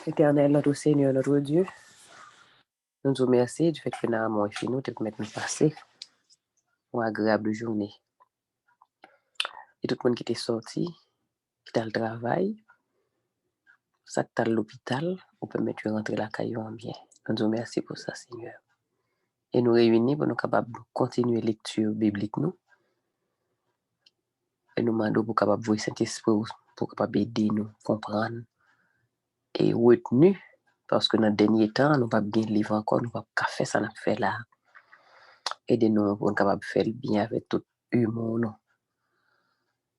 Éternel, notre Seigneur, notre Dieu, nous te remercions du fait que nous avons fini, nous te permettons de passer une agréable journée. Et tout le monde qui est sorti, qui est à le travail, ça qui est à l'hôpital, on peut mettre rentrer la caillou en bien. Nous te remercions pour ça, Seigneur. Et nous réunir pour nous capables de continuer la lecture biblique, nous. Et nous demandons pour capable voir Saint-Esprit pour capable aider nous comprendre et retenir parce que dans le dernier temps nous pas bien livre encore, nous pas faire ça n'a fait là. Aidez-nous pour capable faire le bien avec tout humour nous.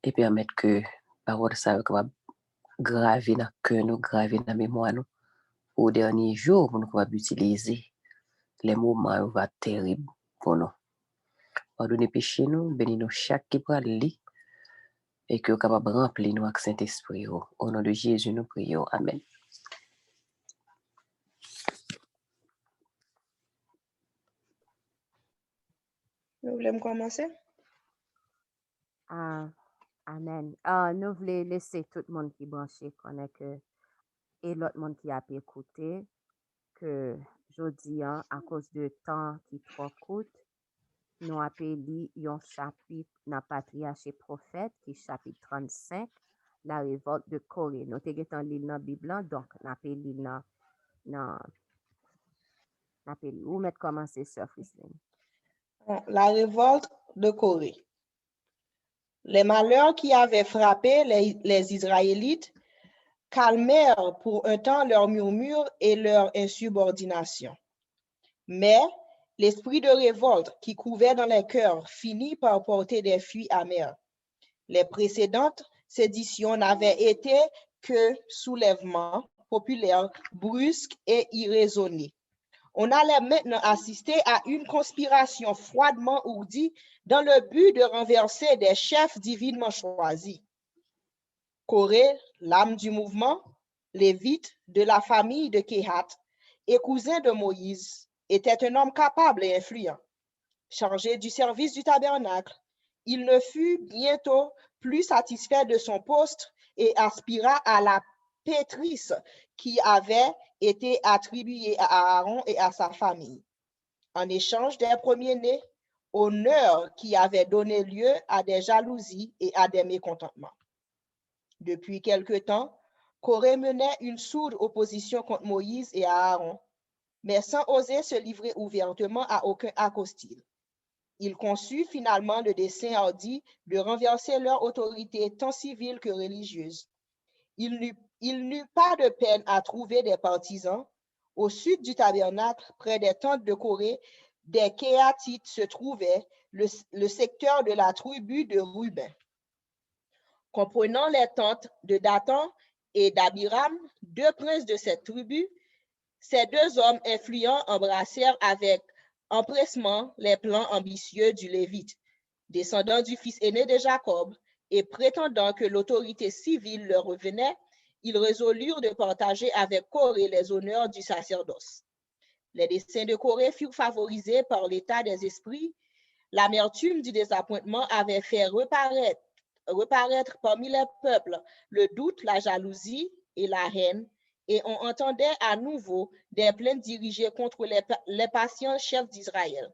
Et permettre que parole ça capable graver dans cœur nous, graver dans mémoire nous au dernier jour pour nous capable utiliser les moments va terribles pour nous. Pardonnez péché nous, bénis-nous chaque qui peut lire et que capable remplir nous avec Saint-Esprit. Au nom de Jésus, nous prions. Amen. Vous voulez commencer? Amen. Nous voulons laisser tout le monde qui est branché connaître que et l'autre monde qui a pu écouter que jeudi à cause de temps qui est trop court, nous avons lu un chapitre dans Patriarche et Prophète qui est chapitre 35, la révolte de Corée. Nous avons lu dans la Bible, donc nous avons lu dans où mettre commencer sur Frislin. La révolte de Corée. Les malheurs qui avaient frappé les Israélites calmèrent pour un temps leurs murmures et leur insubordination. Mais l'esprit de révolte qui couvait dans les cœurs finit par porter des fruits amers. Les précédentes séditions n'avaient été que soulèvements populaires brusques et irraisonnés. On allait maintenant assister à une conspiration froidement ourdie dans le but de renverser des chefs divinement choisis. Corée, l'âme du mouvement, lévite de la famille de Kehat et cousin de Moïse, était un homme capable et influent. Chargé du service du tabernacle, il ne fut bientôt plus satisfait de son poste et aspira à la pétrisse qui avait été attribuée à Aaron et à sa famille. En échange des premiers-nés, honneur qui avait donné lieu à des jalousies et à des mécontentements. Depuis quelque temps, Corée menait une sourde opposition contre Moïse et à Aaron, mais sans oser se livrer ouvertement à aucun acte hostile. Il conçut finalement le dessein hardi de renverser leur autorité tant civile que religieuse. Il n'eut pas de peine à trouver des partisans. Au sud du tabernacle, près des tentes de Corée, des Kéatites se trouvaient, le secteur de la tribu de Ruben. Comprenant les tentes de Dathan et d'Abiram, deux princes de cette tribu, ces deux hommes influents embrassèrent avec empressement les plans ambitieux du Lévite, descendant du fils aîné de Jacob, et prétendant que l'autorité civile leur revenait, ils résolurent de partager avec Corée les honneurs du sacerdoce. Les desseins de Corée furent favorisés par l'état des esprits. L'amertume du désappointement avait fait reparaître parmi les peuples le doute, la jalousie et la haine, et on entendait à nouveau des plaintes dirigées contre les patients chefs d'Israël.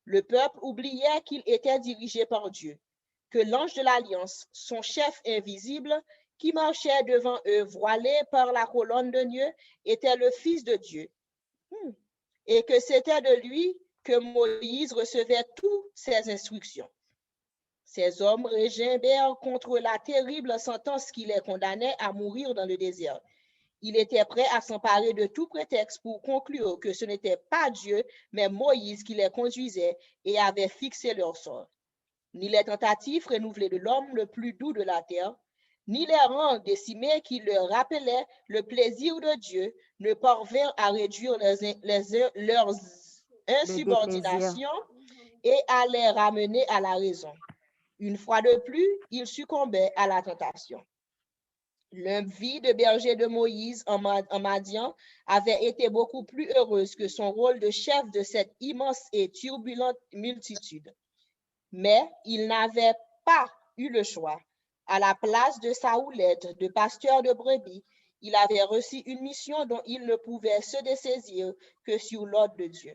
Le peuple oubliait qu'il était dirigé par Dieu, que l'ange de l'Alliance, son chef invisible, qui marchait devant eux voilé par la colonne de Dieu, était le Fils de Dieu, et que c'était de lui que Moïse recevait toutes ses instructions. Ces hommes régimbèrent contre la terrible sentence qui les condamnait à mourir dans le désert. Il était prêt à s'emparer de tout prétexte pour conclure que ce n'était pas Dieu, mais Moïse qui les conduisait et avait fixé leur sort. Ni les tentatives renouvelées de l'homme le plus doux de la terre, ni les rangs décimés qui leur rappelaient le plaisir de Dieu ne parvinrent à réduire leurs insubordinations et à les ramener à la raison. Une fois de plus, ils succombaient à la tentation. La vie de berger de Moïse en Madian avait été beaucoup plus heureuse que son rôle de chef de cette immense et turbulente multitude. Mais il n'avait pas eu le choix. À la place de sa houlette de pasteur de brebis, il avait reçu une mission dont il ne pouvait se dessaisir que sur l'ordre de Dieu.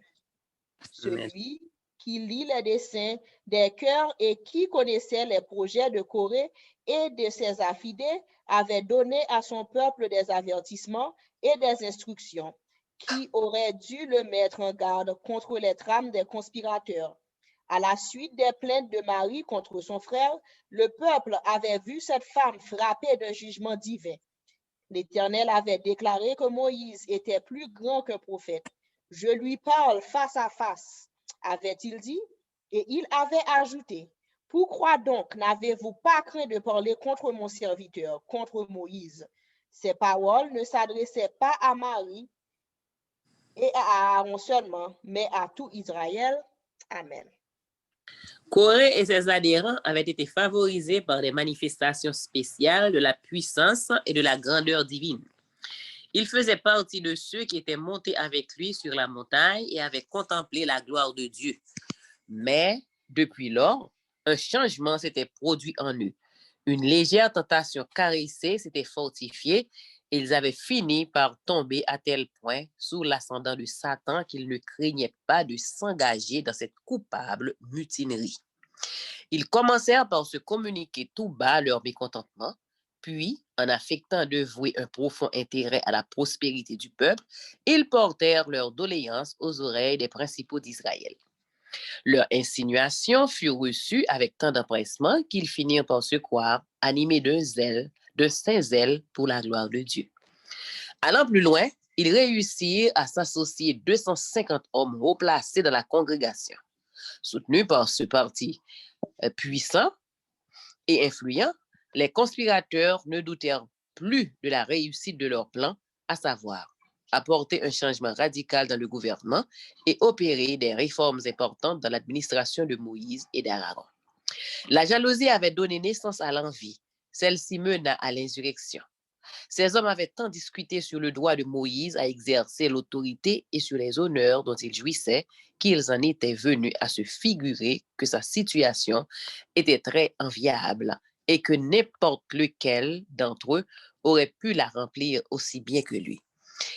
Amen. Celui qui lit les desseins des cœurs et qui connaissait les projets de Corée et de ses affidés avait donné à son peuple des avertissements et des instructions qui auraient dû le mettre en garde contre les trames des conspirateurs. À la suite des plaintes de Marie contre son frère, le peuple avait vu cette femme frappée d'un jugement divin. L'Éternel avait déclaré que Moïse était plus grand qu'un prophète. Je lui parle face à face, avait-il dit, et il avait ajouté, pourquoi donc n'avez-vous pas craint de parler contre mon serviteur, contre Moïse? Ces paroles ne s'adressaient pas à Marie et à Aaron seulement, mais à tout Israël. Amen. Corée et ses adhérents avaient été favorisés par des manifestations spéciales de la puissance et de la grandeur divine. Il faisait partie de ceux qui étaient montés avec lui sur la montagne et avaient contemplé la gloire de Dieu. Mais, depuis lors, un changement s'était produit en eux. Une légère tentation caressée s'était fortifiée et ils avaient fini par tomber à tel point sous l'ascendant de Satan qu'ils ne craignaient pas de s'engager dans cette coupable mutinerie. Ils commencèrent par se communiquer tout bas leur mécontentement, puis, en affectant de vouer un profond intérêt à la prospérité du peuple, ils portèrent leurs doléances aux oreilles des principaux d'Israël. Leurs insinuations furent reçues avec tant d'empressement qu'ils finirent par se croire animés d'un saint zèle pour la gloire de Dieu. Allant plus loin, ils réussirent à s'associer 250 hommes haut placés dans la congrégation. Soutenus par ce parti puissant et influent, les conspirateurs ne doutèrent plus de la réussite de leur plan, à savoir apporter un changement radical dans le gouvernement et opérer des réformes importantes dans l'administration de Moïse et d'Aaron. La jalousie avait donné naissance à l'envie. Celle-ci mena à l'insurrection. Ces hommes avaient tant discuté sur le droit de Moïse à exercer l'autorité et sur les honneurs dont il jouissait qu'ils en étaient venus à se figurer que sa situation était très enviable et que n'importe lequel d'entre eux aurait pu la remplir aussi bien que lui.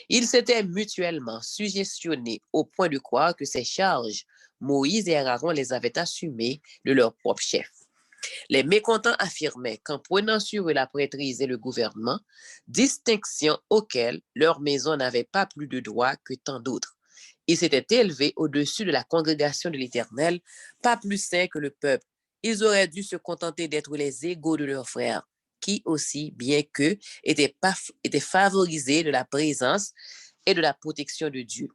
Ils s'étaient mutuellement suggestionnés au point de croire que ces charges, Moïse et Aaron les avaient assumées de leur propre chef. Les mécontents affirmaient qu'en prenant sur eux la prêtrise et le gouvernement, distinction auxquelles leur maison n'avait pas plus de droit que tant d'autres. Ils s'étaient élevés au-dessus de la congrégation de l'Éternel, pas plus saints que le peuple. Ils auraient dû se contenter d'être les égaux de leurs frères, qui aussi, bien qu'eux, étaient favorisés de la présence et de la protection de Dieu.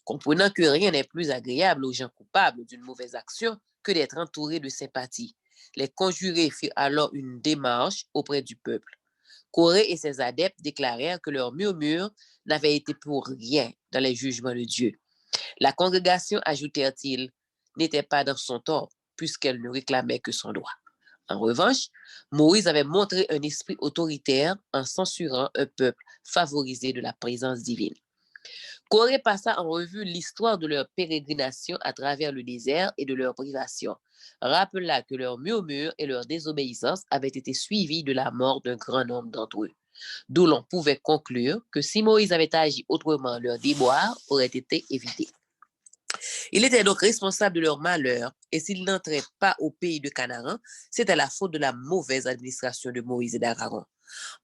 Comprenant que rien n'est plus agréable aux gens coupables d'une mauvaise action que d'être entourés de sympathie. Les conjurés firent alors une démarche auprès du peuple. Corée et ses adeptes déclarèrent que leurs murmures n'avaient été pour rien dans les jugements de Dieu. La congrégation, ajoutèrent-ils, n'était pas dans son tort, puisqu'elle ne réclamait que son droit. En revanche, Moïse avait montré un esprit autoritaire en censurant un peuple favorisé de la présence divine. Corée passa en revue l'histoire de leur pérégrination à travers le désert et de leur privation. Rappela que leurs murmures et leur désobéissance avaient été suivis de la mort d'un grand nombre d'entre eux. D'où l'on pouvait conclure que si Moïse avait agi autrement, leur déboire aurait été évité. Il était donc responsable de leur malheur, et s'ils n'entraient pas au pays de Canaan, c'était la faute de la mauvaise administration de Moïse et d'Aaron.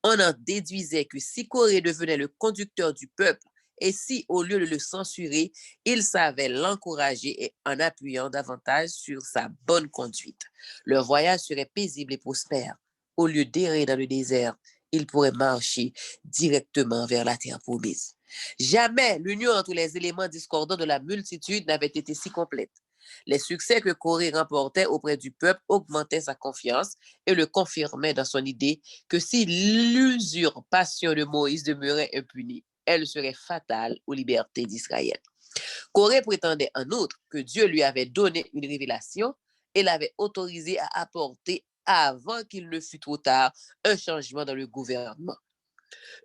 On en déduisait que si Corée devenait le conducteur du peuple, et si, au lieu de le censurer, il savait l'encourager et en appuyant davantage sur sa bonne conduite, leur voyage serait paisible et prospère. Au lieu d'errer dans le désert, il pourrait marcher directement vers la terre promise. Jamais l'union entre les éléments discordants de la multitude n'avait été si complète. Les succès que Corée remportait auprès du peuple augmentaient sa confiance et le confirmaient dans son idée que si l'usurpation de Moïse demeurait impunie, elle serait fatale aux libertés d'Israël. Corée prétendait en outre que Dieu lui avait donné une révélation et l'avait autorisé à apporter, avant qu'il ne fût trop tard, un changement dans le gouvernement.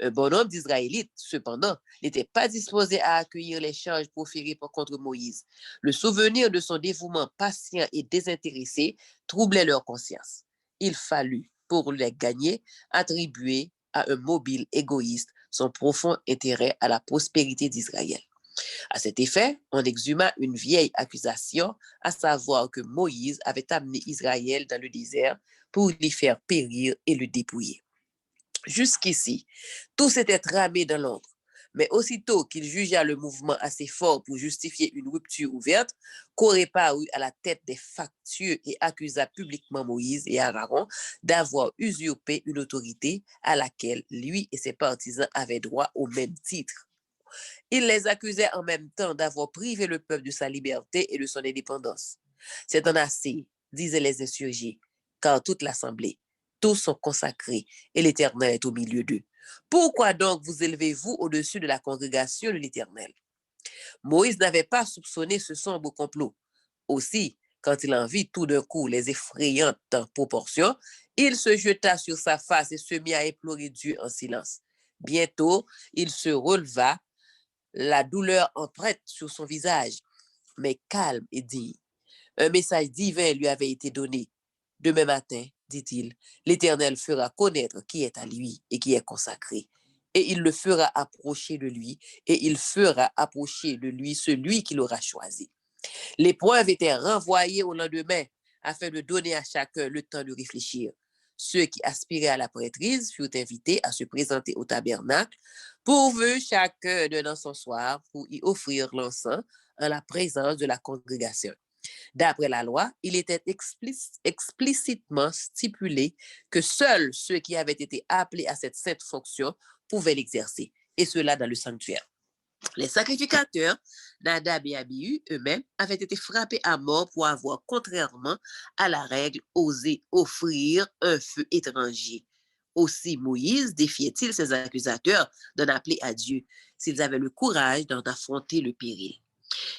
Un bon nombre d'Israélites, cependant, n'était pas disposé à accueillir les charges proférées contre Moïse. Le souvenir de son dévouement patient et désintéressé troublait leur conscience. il fallut, pour les gagner, attribuer à un mobile égoïste son profond intérêt à la prospérité d'Israël. À cet effet, on exhuma une vieille accusation, à savoir que Moïse avait amené Israël dans le désert pour l'y faire périr et le dépouiller. Jusqu'ici, tout s'était tramé dans l'ombre. Mais aussitôt qu'il jugea le mouvement assez fort pour justifier une rupture ouverte, Corée parut à la tête des factieux et accusa publiquement Moïse et Aaron d'avoir usurpé une autorité à laquelle lui et ses partisans avaient droit au même titre. Il les accusait en même temps d'avoir privé le peuple de sa liberté et de son indépendance. C'est en assez, disaient les insurgés, car toute l'assemblée, tous sont consacrés et l'Éternel est au milieu d'eux. Pourquoi donc vous élevez-vous au-dessus de la congrégation de l'Éternel? Moïse n'avait pas soupçonné ce sombre complot. Aussi, quand il en vit tout d'un coup les effrayantes proportions, il se jeta sur sa face et se mit à implorer Dieu en silence. Bientôt, il se releva, la douleur empreinte sur son visage, mais calme et digne. Un message divin lui avait été donné. Demain matin, dit-il, l'Éternel fera connaître qui est à lui et qui est consacré. Et il le fera approcher de lui, et il fera approcher de lui celui qu'il aura choisi. L'épreuve était renvoyée au lendemain, afin de donner à chacun le temps de réfléchir. Ceux qui aspiraient à la prêtrise furent invités à se présenter au tabernacle, pourvu chacun d'un encensoir pour y offrir l'encens en la présence de la congrégation. D'après la loi, il était explicitement stipulé que seuls ceux qui avaient été appelés à cette sainte fonction pouvaient l'exercer, et cela dans le sanctuaire. Les sacrificateurs, Nadab et Abihu, eux-mêmes, avaient été frappés à mort pour avoir, contrairement à la règle, osé offrir un feu étranger. Aussi Moïse défiait-il ses accusateurs d'en appeler à Dieu, s'ils avaient le courage d'en affronter le péril.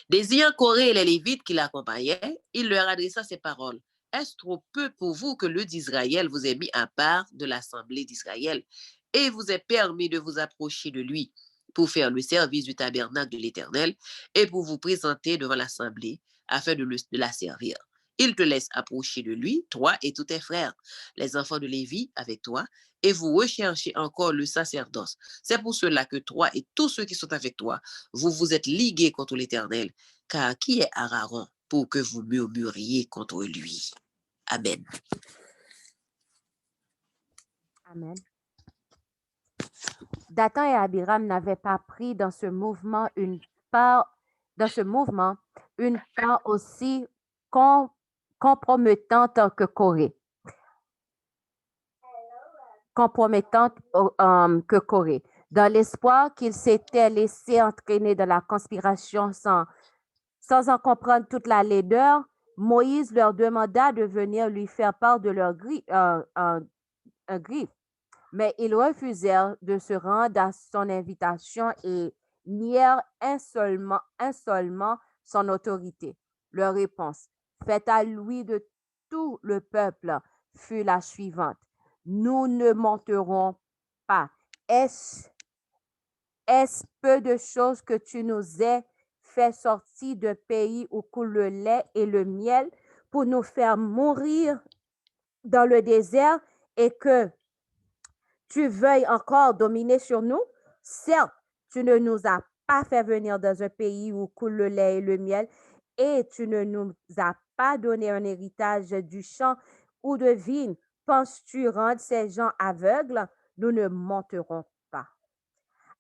Désignant Corée et les Lévites qui l'accompagnaient, il leur adressa ces paroles. Est-ce trop peu pour vous que le d'Israël vous ait mis à part de l'assemblée d'Israël et vous ait permis de vous approcher de lui pour faire le service du tabernacle de l'Éternel et pour vous présenter devant l'assemblée afin de la servir? Il te laisse approcher de lui, toi et tous tes frères, les enfants de Lévi avec toi, et vous recherchez encore le sacerdoce. C'est pour cela que toi et tous ceux qui sont avec toi, vous vous êtes ligués contre l'Éternel, car qui est Aaron pour que vous murmuriez contre lui? Amen. Amen. Dathan et Abiram n'avaient pas pris dans ce mouvement une part aussi compromettante que Corée. Dans l'espoir qu'ils s'étaient laissés entraîner dans la conspiration sans en comprendre toute la laideur, Moïse leur demanda de venir lui faire part de leur griffe. Mais ils refusèrent de se rendre à son invitation et nièrent insolemment son autorité. Leur réponse, faite à lui de tout le peuple, fut la suivante. Nous ne monterons pas. Est-ce peu de choses que tu nous aies fait sortir d'un pays où coule le lait et le miel pour nous faire mourir dans le désert et que tu veuilles encore dominer sur nous? Certes, tu ne nous as pas fait venir dans un pays où coule le lait et le miel et tu ne nous as pas donné un héritage du champ ou de vigne. Penses-tu rendre ces gens aveugles? Nous ne monterons pas.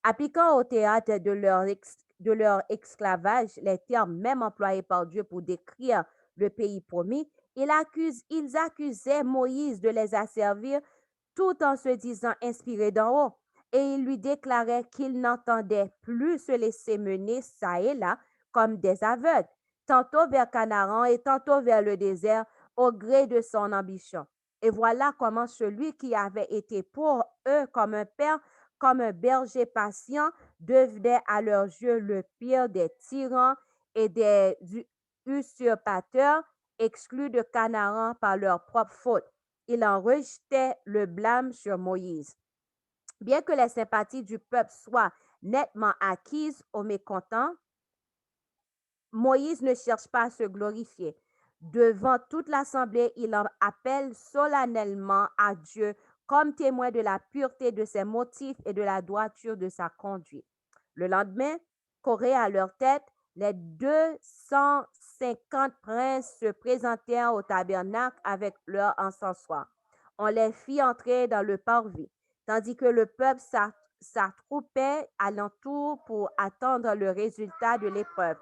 Appliquant au théâtre de leur esclavage les termes même employés par Dieu pour décrire le pays promis, ils accusaient Moïse de les asservir tout en se disant inspiré d'en haut. Et il lui déclarait qu'il n'entendait plus se laisser mener çà et là comme des aveugles, tantôt vers Canaan et tantôt vers le désert, au gré de son ambition. Et voilà comment celui qui avait été pour eux comme un père, comme un berger patient, devenait à leurs yeux le pire des tyrans et des usurpateurs, exclus de Canaan par leur propre faute. Il en rejetait le blâme sur Moïse. Bien que les sympathies du peuple soient nettement acquises aux mécontents, Moïse ne cherche pas à se glorifier. Devant toute l'assemblée, il en appelle solennellement à Dieu comme témoin de la pureté de ses motifs et de la droiture de sa conduite. Le lendemain, Corée à leur tête, les 250 princes se présentèrent au tabernacle avec leur encensoir. On les fit entrer dans le parvis, tandis que le peuple s'attroupait alentour pour attendre le résultat de l'épreuve.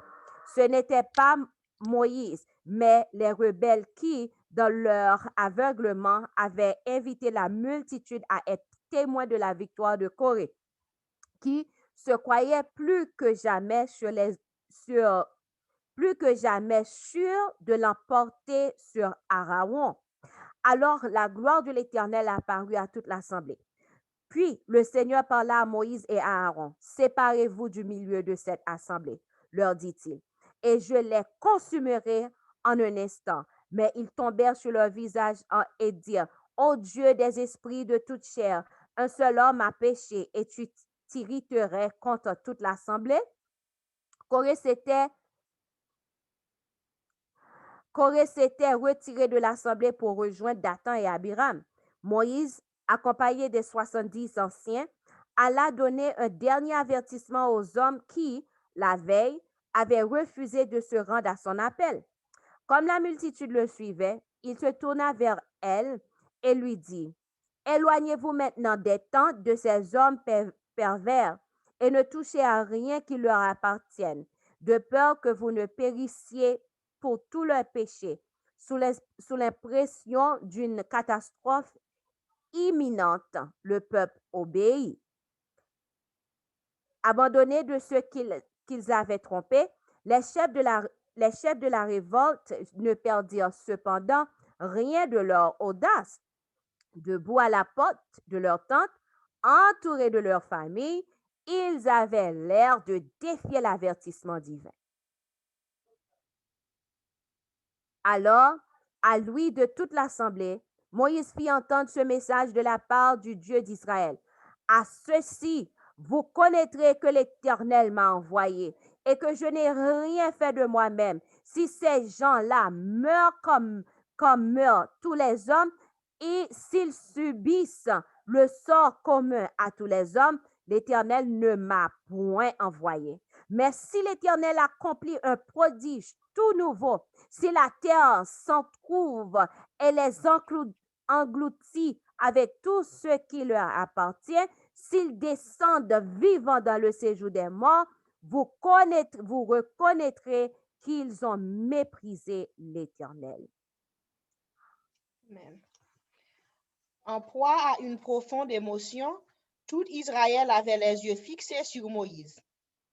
Ce n'était pas Moïse, mais les rebelles qui, dans leur aveuglement, avaient invité la multitude à être témoins de la victoire de Corée, qui se croyaient plus que jamais sûrs de l'emporter sur Aaron. Alors la gloire de l'Éternel apparut à toute l'assemblée. Puis le Seigneur parla à Moïse et à Aaron. Séparez-vous du milieu de cette assemblée, leur dit-il, et je les consumerai en un instant. Mais ils tombèrent sur leur visage et dirent, ô Dieu des esprits de toute chair, un seul homme a péché et tu t'irriterais contre toute l'assemblée. Corée s'était retiré de l'assemblée pour rejoindre Dathan et Abiram. Moïse, accompagné des 70 anciens, alla donner un dernier avertissement aux hommes qui, la veille, avaient refusé de se rendre à son appel. Comme la multitude le suivait, il se tourna vers elle et lui dit, « Éloignez-vous maintenant des tentes de ces hommes pervers et ne touchez à rien qui leur appartienne, de peur que vous ne périssiez pour tous leurs péchés, sous l'impression d'une catastrophe imminente. » Le peuple obéit. Abandonnés de ceux qu'ils avaient trompés, les chefs de la révolte ne perdirent cependant rien de leur audace. Debout à la porte de leur tente, entourés de leur famille, ils avaient l'air de défier l'avertissement divin. Alors, à l'ouïe de toute l'assemblée, Moïse fit entendre ce message de la part du Dieu d'Israël. À ceci, vous connaîtrez que l'Éternel m'a envoyé et que je n'ai rien fait de moi-même. Si ces gens-là meurent comme meurent tous les hommes et s'ils subissent le sort commun à tous les hommes, l'Éternel ne m'a point envoyé. Mais si l'Éternel accomplit un prodige tout nouveau, si la terre s'en trouve et les engloutit avec tout ce qui leur appartient, s'ils descendent vivants dans le séjour des morts, vous reconnaîtrez qu'ils ont méprisé l'Éternel. Amen. En proie à une profonde émotion, tout Israël avait les yeux fixés sur Moïse.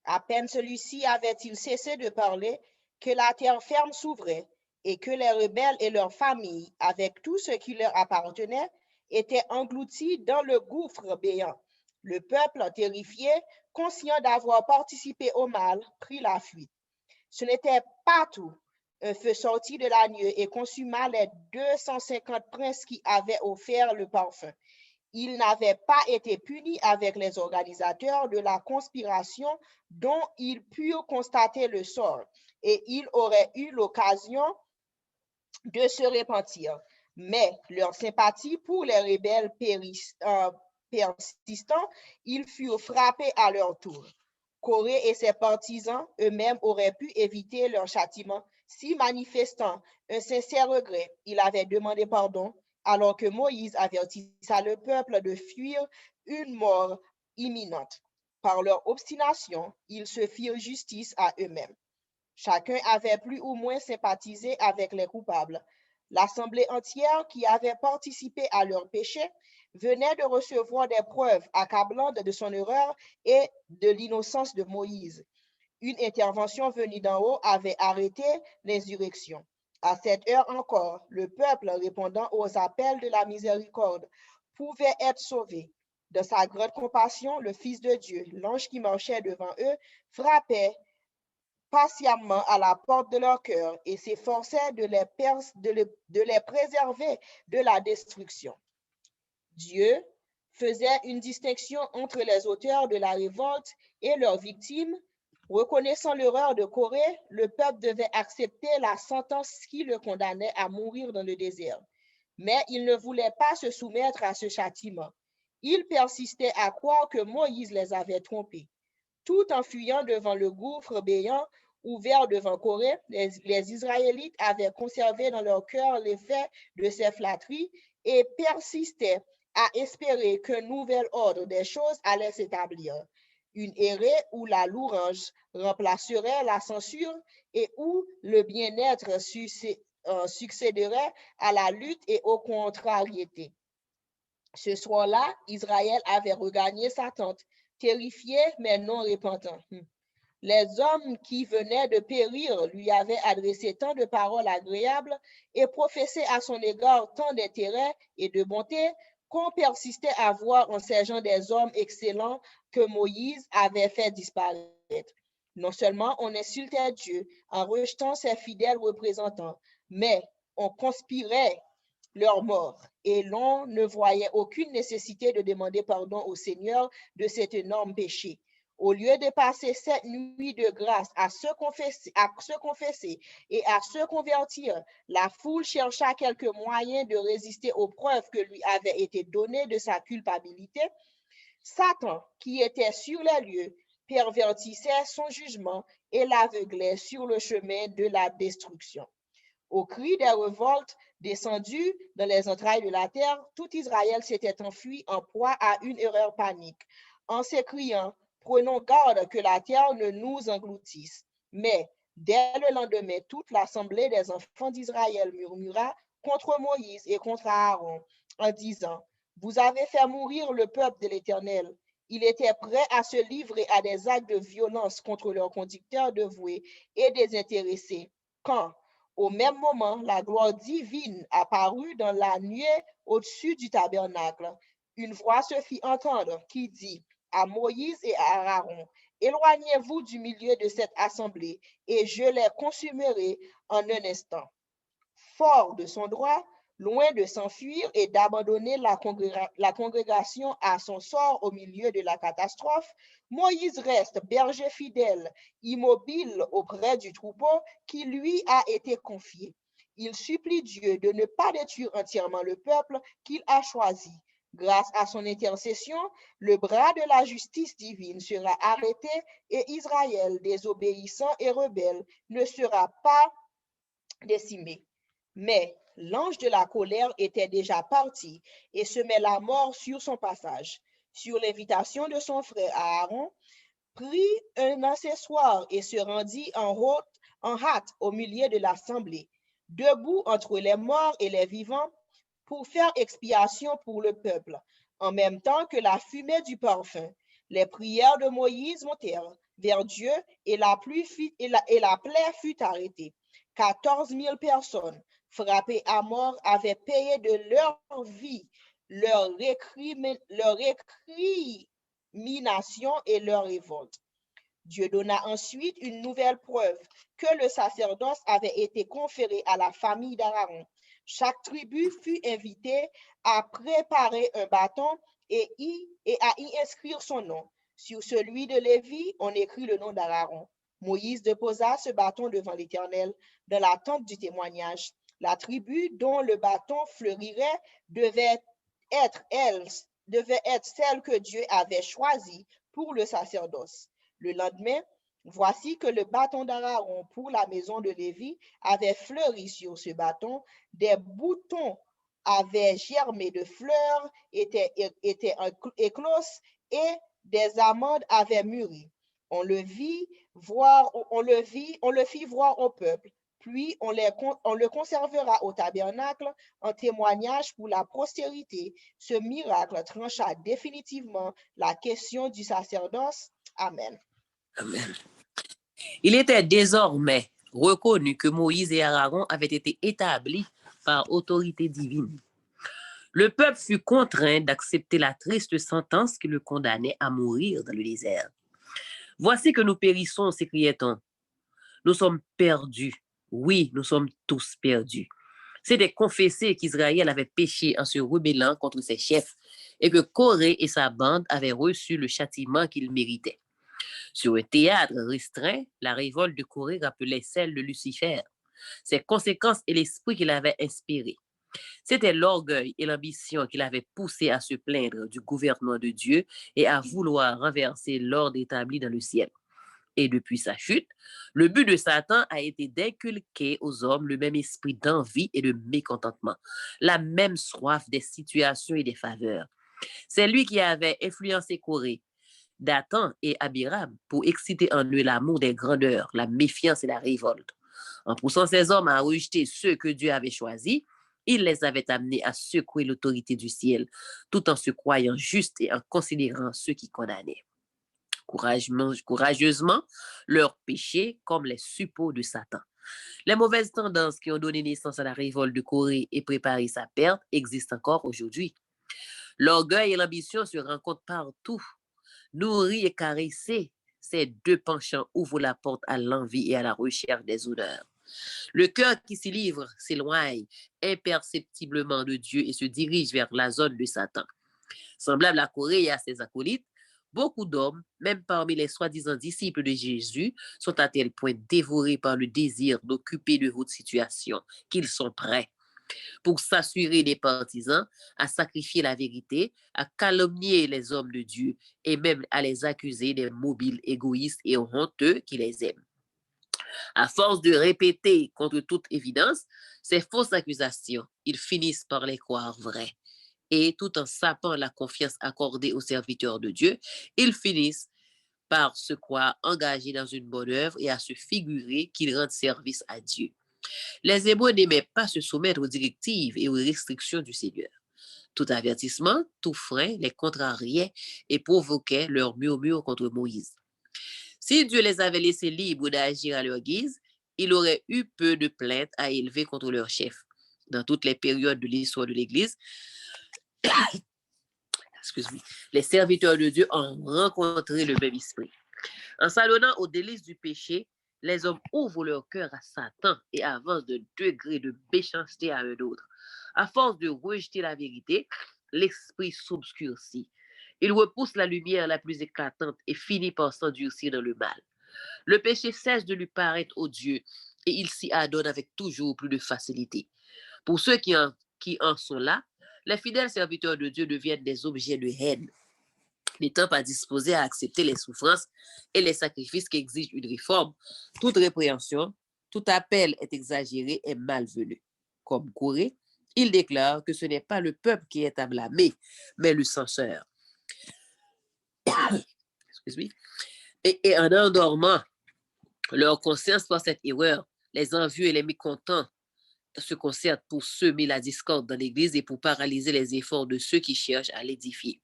À peine celui-ci avait-il cessé de parler que la terre ferme s'ouvrait et que les rebelles et leurs familles, avec tout ce qui leur appartenait, étaient engloutis dans le gouffre béant. Le peuple, terrifié, conscient d'avoir participé au mal, prit la fuite. Ce n'était pas tout. Un feu sortit de l'agneau et consuma les 250 princes qui avaient offert le parfum. Ils n'avaient pas été punis avec les organisateurs de la conspiration dont ils purent constater le sort, et ils auraient eu l'occasion de se repentir. Mais leur sympathie pour les rebelles persistants, ils furent frappés à leur tour. Corée et ses partisans eux-mêmes auraient pu éviter leur châtiment si, manifestant un sincère regret, ils avaient demandé pardon, alors que Moïse avertissa le peuple de fuir une mort imminente. Par leur obstination, ils se firent justice à eux-mêmes. Chacun avait plus ou moins sympathisé avec les coupables. L'assemblée entière qui avait participé à leur péché venait de recevoir des preuves accablantes de son erreur et de l'innocence de Moïse. Une intervention venue d'en haut avait arrêté l'insurrection. À cette heure encore, le peuple, répondant aux appels de la miséricorde, pouvait être sauvé. De sa grande compassion, le Fils de Dieu, l'ange qui marchait devant eux, frappait patiemment à la porte de leur cœur et s'efforçait de les préserver de la destruction. Dieu faisait une distinction entre les auteurs de la révolte et leurs victimes Reconnaissant l'erreur de Corée, le peuple devait accepter la sentence qui le condamnait à mourir dans le désert. Mais il ne voulait pas se soumettre à ce châtiment. Il persistait à croire que Moïse les avait trompés. Tout en fuyant devant le gouffre béant ouvert devant Corée, les Israélites avaient conservé dans leur cœur l'effet de ces flatteries et persistaient à espérer qu'un nouvel ordre des choses allait s'établir. Une ère où la louange remplacerait la censure et où le bien-être succéderait à la lutte et aux contrariétés. Ce soir-là, Israël avait regagné sa tente, terrifié mais non repentant. Les hommes qui venaient de périr lui avaient adressé tant de paroles agréables et professé à son égard tant d'intérêt et de bonté qu'on persistait à voir en ces gens des hommes excellents que Moïse avait fait disparaître. Non seulement on insultait Dieu en rejetant ses fidèles représentants, mais on conspirait leur mort et l'on ne voyait aucune nécessité de demander pardon au Seigneur de cet énorme péché. Au lieu de passer cette nuit de grâce à se confesser et à se convertir, la foule chercha quelques moyens de résister aux preuves que lui avaient été données de sa culpabilité. Satan, qui était sur les lieux, pervertissait son jugement et l'aveuglait sur le chemin de la destruction. Au cri des révoltes descendues dans les entrailles de la terre, tout Israël s'était enfui en proie à une erreur panique, en s'écriant « Prenons garde que la terre ne nous engloutisse ». Mais dès le lendemain, toute l'assemblée des enfants d'Israël murmura contre Moïse et contre Aaron en disant « Vous avez fait mourir le peuple de l'Éternel ». Il était prêt à se livrer à des actes de violence contre leurs conducteurs dévoués et désintéressés quand, au même moment, la gloire divine apparut dans la nuée au-dessus du tabernacle. Une voix se fit entendre qui dit à Moïse et à Aaron, « Éloignez-vous du milieu de cette assemblée, et je les consumerai en un instant. » Fort de son droit, loin de s'enfuir et d'abandonner la congrégation à son sort au milieu de la catastrophe, Moïse reste berger fidèle, immobile auprès du troupeau qui lui a été confié. Il supplie Dieu de ne pas détruire entièrement le peuple qu'il a choisi. Grâce à son intercession, le bras de la justice divine sera arrêté et Israël, désobéissant et rebelle, ne sera pas décimé. Mais l'ange de la colère était déjà parti et semait la mort sur son passage. Sur l'invitation de son frère Aaron, prit un accessoire et se rendit en hâte au milieu de l'assemblée, debout entre les morts et les vivants, pour faire expiation pour le peuple, en même temps que la fumée du parfum. Les prières de Moïse montèrent vers Dieu et la plaie fut arrêtée. 14 000 personnes frappées à mort avaient payé de leur vie leur récrimination et leur révolte. Dieu donna ensuite une nouvelle preuve que le sacerdoce avait été conféré à la famille d'Aaron. Chaque tribu fut invitée à préparer un bâton et à y inscrire son nom. Sur celui de Lévi, on écrit le nom d'Aaron. Moïse déposa ce bâton devant l'Éternel dans la tente du témoignage. La tribu dont le bâton fleurirait devait être celle que Dieu avait choisie pour le sacerdoce. Le lendemain, voici que le bâton d'Aaron pour la maison de Lévi avait fleuri sur ce bâton. Des boutons avaient germé de fleurs, étaient écloses et des amandes avaient mûri. On le fit voir au peuple. Puis on le conservera au tabernacle en témoignage pour la postérité. Ce miracle trancha définitivement la question du sacerdoce. Amen. Amen. Il était désormais reconnu que Moïse et Aaron avaient été établis par autorité divine. Le peuple fut contraint d'accepter la triste sentence qui le condamnait à mourir dans le désert. « Voici que nous périssons », s'écriait-on. « Nous sommes perdus. Oui, nous sommes tous perdus. » C'était confessé qu'Israël avait péché en se rebellant contre ses chefs et que Corée et sa bande avaient reçu le châtiment qu'ils méritaient. Sur un théâtre restreint, la révolte de Corée rappelait celle de Lucifer, ses conséquences et l'esprit qu'il avait inspiré. C'était l'orgueil et l'ambition qui l'avaient poussé à se plaindre du gouvernement de Dieu et à vouloir renverser l'ordre établi dans le ciel. Et depuis sa chute, le but de Satan a été d'inculquer aux hommes le même esprit d'envie et de mécontentement, la même soif des situations et des faveurs. C'est lui qui avait influencé Corée, Dathan et Abiram pour exciter en eux l'amour des grandeurs, la méfiance et la révolte. En poussant ces hommes à rejeter ceux que Dieu avait choisis, il les avait amenés à secouer l'autorité du ciel, tout en se croyant justes et en considérant ceux qui condamnaient courageusement leurs péchés comme les suppôts de Satan. Les mauvaises tendances qui ont donné naissance à la révolte de Corée et préparé sa perte existent encore aujourd'hui. L'orgueil et l'ambition se rencontrent partout. Nourris et caresser, ces deux penchants ouvrent la porte à l'envie et à la recherche des honneurs. Le cœur qui s'y livre s'éloigne imperceptiblement de Dieu et se dirige vers la zone de Satan. Semblable à Corée et à ses acolytes, beaucoup d'hommes, même parmi les soi-disant disciples de Jésus, sont à tel point dévorés par le désir d'occuper de votre situation qu'ils sont prêts, pour s'assurer des partisans, à sacrifier la vérité, à calomnier les hommes de Dieu et même à les accuser des mobiles égoïstes et honteux qui les aiment. À force de répéter contre toute évidence ces fausses accusations, ils finissent par les croire vraies. Et tout en sapant la confiance accordée aux serviteurs de Dieu, ils finissent par se croire engagés dans une bonne œuvre et à se figurer qu'ils rendent service à Dieu. Les Hébreux n'aimaient pas se soumettre aux directives et aux restrictions du Seigneur. Tout avertissement, tout frein les contrariait et provoquait leur murmure contre Moïse. Si Dieu les avait laissés libres d'agir à leur guise, il aurait eu peu de plaintes à élever contre leur chef. Dans toutes les périodes de l'histoire de l'Église, les serviteurs de Dieu ont rencontré le même esprit. En s'adonnant aux délices du péché, les hommes ouvrent leur cœur à Satan et avancent d'un degré de méchanceté à un autre. À force de rejeter la vérité, l'esprit s'obscurcit. Il repousse la lumière la plus éclatante et finit par s'endurcir dans le mal. Le péché cesse de lui paraître odieux et il s'y adonne avec toujours plus de facilité. Pour ceux qui en sont là, les fidèles serviteurs de Dieu deviennent des objets de haine, n'étant pas disposés à accepter les souffrances et les sacrifices qui exigent une réforme. Toute répréhension, tout appel est exagéré et malvenu. Comme Corée, il déclare que ce n'est pas le peuple qui est à blâmer, mais le censeur. Et en endormant leur conscience par cette erreur, les envieux et les mécontents se concertent pour semer la discorde dans l'Église et pour paralyser les efforts de ceux qui cherchent à l'édifier.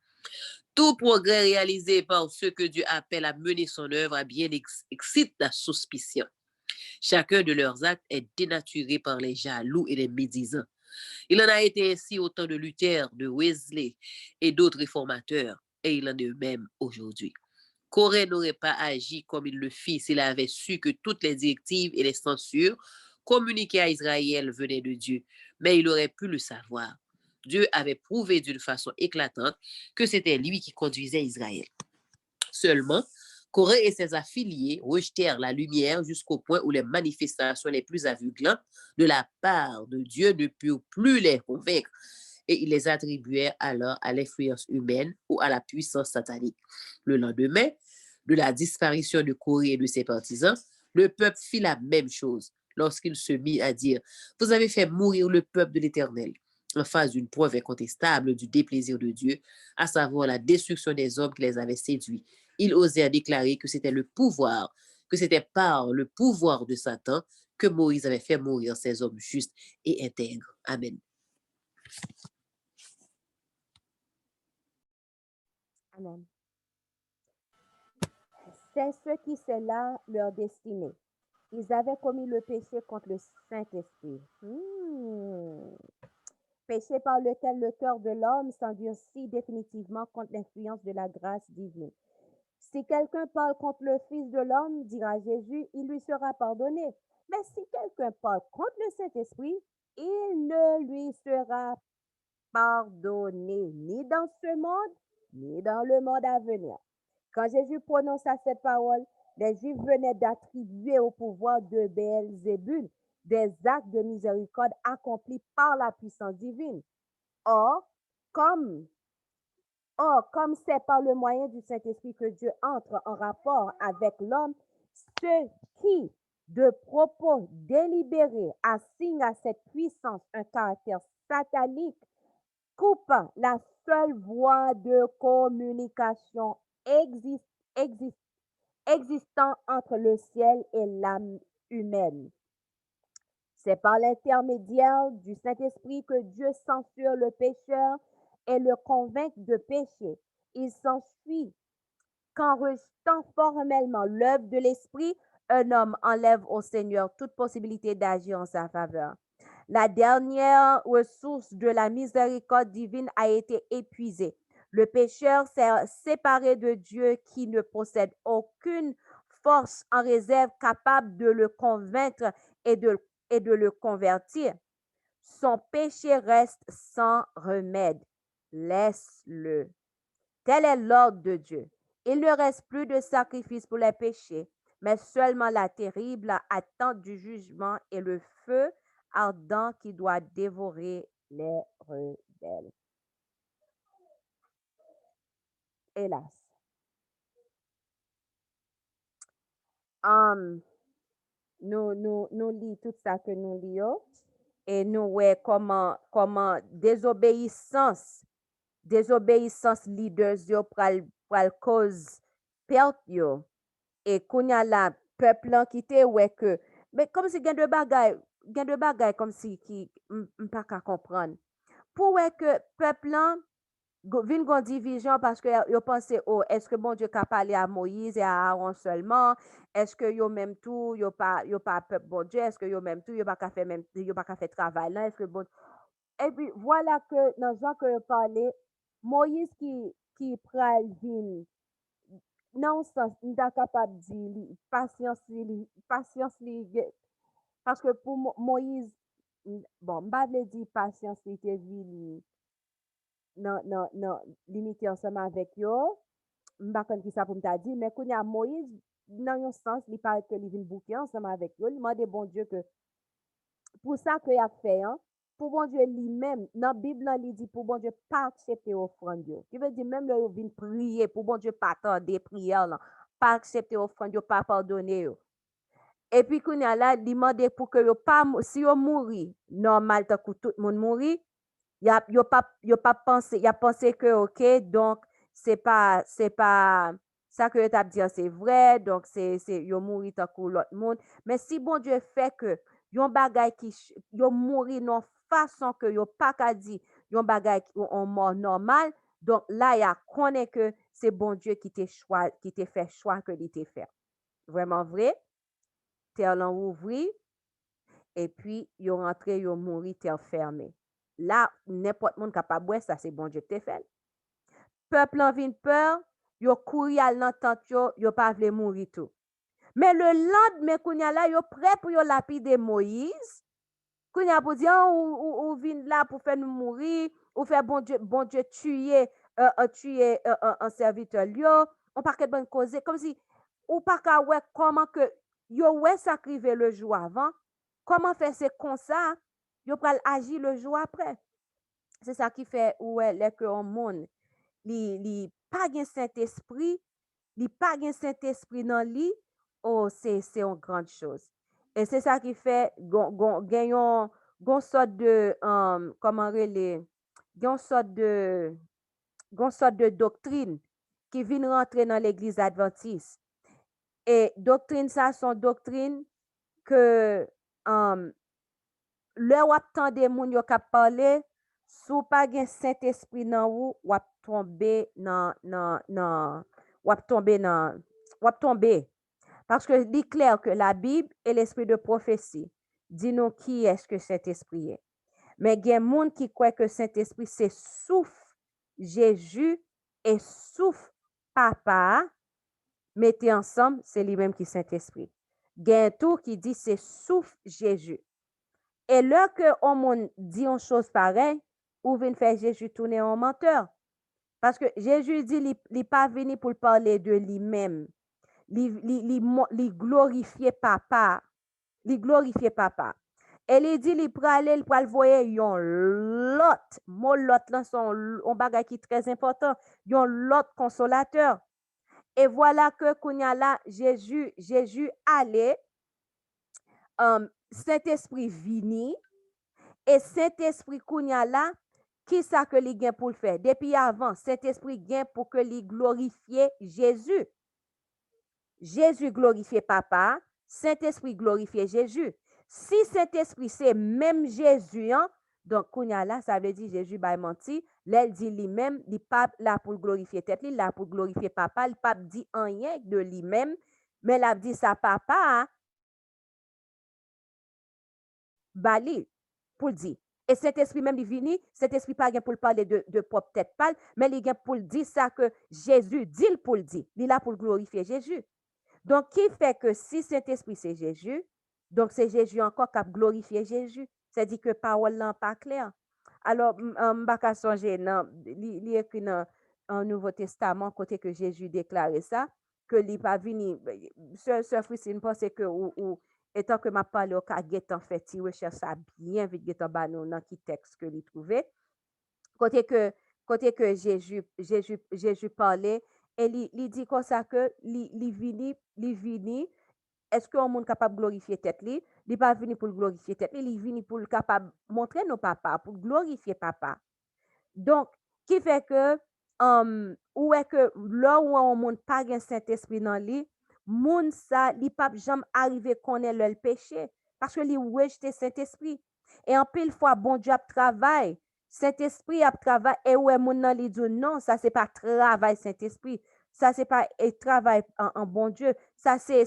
Tout progrès réalisé par ceux que Dieu appelle à mener son œuvre à bien excite la suspicion. Chacun de leurs actes est dénaturé par les jaloux et les médisants. Il en a été ainsi au temps de Luther, de Wesley et d'autres réformateurs, et il en est même aujourd'hui. Corée n'aurait pas agi comme il le fit s'il avait su que toutes les directives et les censures communiquées à Israël venaient de Dieu, mais il aurait pu le savoir. Dieu avait prouvé d'une façon éclatante que c'était lui qui conduisait Israël. Seulement, Corée et ses affiliés rejetèrent la lumière jusqu'au point où les manifestations les plus aveuglantes de la part de Dieu ne purent plus les convaincre et ils les attribuèrent alors à l'influence humaine ou à la puissance satanique. Le lendemain de la disparition de Corée et de ses partisans, le peuple fit la même chose lorsqu'il se mit à dire « Vous avez fait mourir le peuple de l'Éternel » en face d'une preuve incontestable du déplaisir de Dieu, à savoir la destruction des hommes qui les avaient séduits. Ils osèrent déclarer que c'était par le pouvoir de Satan que Moïse avait fait mourir ces hommes justes et intègres. Amen. Amen. C'est ce qui scella leur destinée. Ils avaient commis le péché contre le Saint-Esprit. Péché par lequel le cœur de l'homme s'endurcit définitivement contre l'influence de la grâce divine. Si quelqu'un parle contre le Fils de l'homme, dira Jésus, il lui sera pardonné. Mais si quelqu'un parle contre le Saint-Esprit, il ne lui sera pardonné ni dans ce monde, ni dans le monde à venir. Quand Jésus prononça cette parole, les Juifs venaient d'attribuer au pouvoir de Béelzébul des actes de miséricorde accomplis par la puissance divine. Or, comme c'est par le moyen du Saint-Esprit que Dieu entre en rapport avec l'homme, ceux qui, de propos délibérés, assignent à cette puissance un caractère satanique, coupent la seule voie de communication existant entre le ciel et l'âme humaine. C'est par l'intermédiaire du Saint-Esprit que Dieu censure le pécheur et le convainc de péché. Il s'ensuit qu'en rejetant formellement l'œuvre de l'Esprit, un homme enlève au Seigneur toute possibilité d'agir en sa faveur. La dernière ressource de la miséricorde divine a été épuisée. Le pécheur s'est séparé de Dieu qui ne possède aucune force en réserve capable de le convaincre et de le convertir. Son péché reste sans remède. Laisse-le. Tel est l'ordre de Dieu. Il ne reste plus de sacrifice pour les péchés, mais seulement la terrible attente du jugement et le feu ardent qui doit dévorer les rebelles. Hélas. Nous lisons tout ça que nous lisons et nous voyons comment désobéissance leaders yo pral cause perte yo. Et kounya la peuple lan kite ouais que mais comme si gen de bagay comme si qui pas ka comprendre. Pour ouais que peuple lan vin gon division parce que yo pense oh est-ce que bon Dieu ka parler à Moïse et à Aaron seulement, est-ce que yo même tout yo pas peuple bon Dieu, est-ce que yo même tout yo pas ka fait travail là, est-ce que bon. Et puis voilà que dans Jean que yo parler Moïse qui pral vin non sens n'ta capable dire patience li parce que pour Moïse bon m'pa vle dire patience li te vi non limité ensemble avec yo m'pa konn ki ça pour m'ta dire mais kounya Moïse dans un sens li paraît que li vin bouquer ensemble avec yo, li demande bon Dieu que pour ça que y a fait pour bon Dieu lui-même dans Bible là il dit pour bon Dieu pas accepter offrande yo, qui veut dire même là yo vinn prier pour bon Dieu pas tarder prière là, pas accepter offrande yo, pas pardonner yo. Et puis kounya là il demande pour que yo pas si yo mouri normal tant que tout le monde mouri, yo pas pensé, y a pensé que OK donc c'est pas ça que tu as dit c'est vrai donc c'est yo mouri tant que l'autre monde, mais si bon Dieu fait que yon bagay qui yo mouri non façon que yo pas ka di yon bagay on mort normal, donc là y a connaît que c'est bon Dieu qui te fait choix que il te fait vraiment vrai terre l'en ouvri et puis yo rentré yo mouri terre fermée. Là n'importe monde capable ça c'est bon Dieu qui te fait. Peuple en vin peur, yo kouri al nan tente yo pas vle mourir tout. Mais le lendemain kounya là yo prêt pour yo lapider Moïse. Kounya pour dire ou vin là pour faire nous mourir, ou faire bon Dieu tuer un serviteur yo, on pas que bonne cause comme si ou pas ka ouais comment que yo ouais sacrifier le jour avant, comment faire c'est comme ça, yo pral agir le jour après. C'est ça qui fait ouais les que on monde li pas gen Saint-Esprit, dans li, oh c'est une grande chose. Et c'est ça qui fait gon sorte de comment relé gon sorte de doctrine qui vient rentrer dans l'église adventiste. Et doctrine ça sont doctrine que le wap tande moun yo k'ap parler sou pa gen Saint-Esprit nan ou wap tomber parce que il est clair que la Bible est l'esprit de prophétie. Dis-nous qui est-ce que Saint-Esprit est. Mais gen moun qui croit que Saint-Esprit c'est souffle Jésus et souffle papa mettez ensemble, c'est lui-même qui Saint-Esprit. Gen tout qui dit c'est souffle Jésus. Et là que on dit une chose pareille, ou vient faire Jésus tourner en menteur. Parce que Jésus dit, il n'est pas venu pour parler de lui-même. Il glorifier papa. Il glorifier papa. Et il dit, il pral aller, il pral voyer yon lot. Mon lot là, son un bagage qui est très important. Yon lot consolateur. Et voilà que kounya là, Jésus allait, Saint-Esprit vini. Et Saint-Esprit kounya là, qui ça que li gen pour le faire? Depuis avant, Saint-Esprit gen pour que li glorifier Jésus. Jésus glorifiait papa, Saint-Esprit glorifiait Jésus. Si Saint-Esprit c'est même Jésus, hein, donc kounya là, ça veut dire Jésus ba menti, l'elle dit lui-même, il pas là pour glorifier tête, il là pour glorifier papa, il pas dit rien de lui-même, mais il a dit ça papa, bali pour dire. Et cet esprit même divini, cet esprit pas pour parler de propre tête pâle, mais il vient pour dire ça que Jésus dit pour le dire. Il est là pour glorifier Jésus. Donc, qui fait que si Saint-Esprit c'est Jésus, donc c'est Jésus encore qui a glorifié Jésus. C'est-à-dire que parole n'est pas claire. Alors, je ne pas songer, il écrit dans un Nouveau Testament, côté que Jésus déclarait ça, que il n'est pas venu. Sœur Frissine pense que, étant que ma parole au cas en fait, il recherche ça bien vite, getan ba nou dans qui texte que il trouvait. Côté que Jésus parlait, et il dit comme ça que il vini, est-ce qu'on monde capable de glorifier tête li? Il pas venu pour glorifier tête li, il venu pour capable montrer nos papa, pour glorifier papa. Donc, qui fait que ou est que là où on monde pas un Saint-Esprit dans lui, moun ça, li pas jamais arrivé connaître le péché parce que li rejeté Saint-Esprit. Et en pile fois bon Dieu a travail, Saint-Esprit a travail et ouais moun nan li dit non, ça c'est pas travail Saint-Esprit. Ça c'est pas un travail en bon Dieu, ça c'est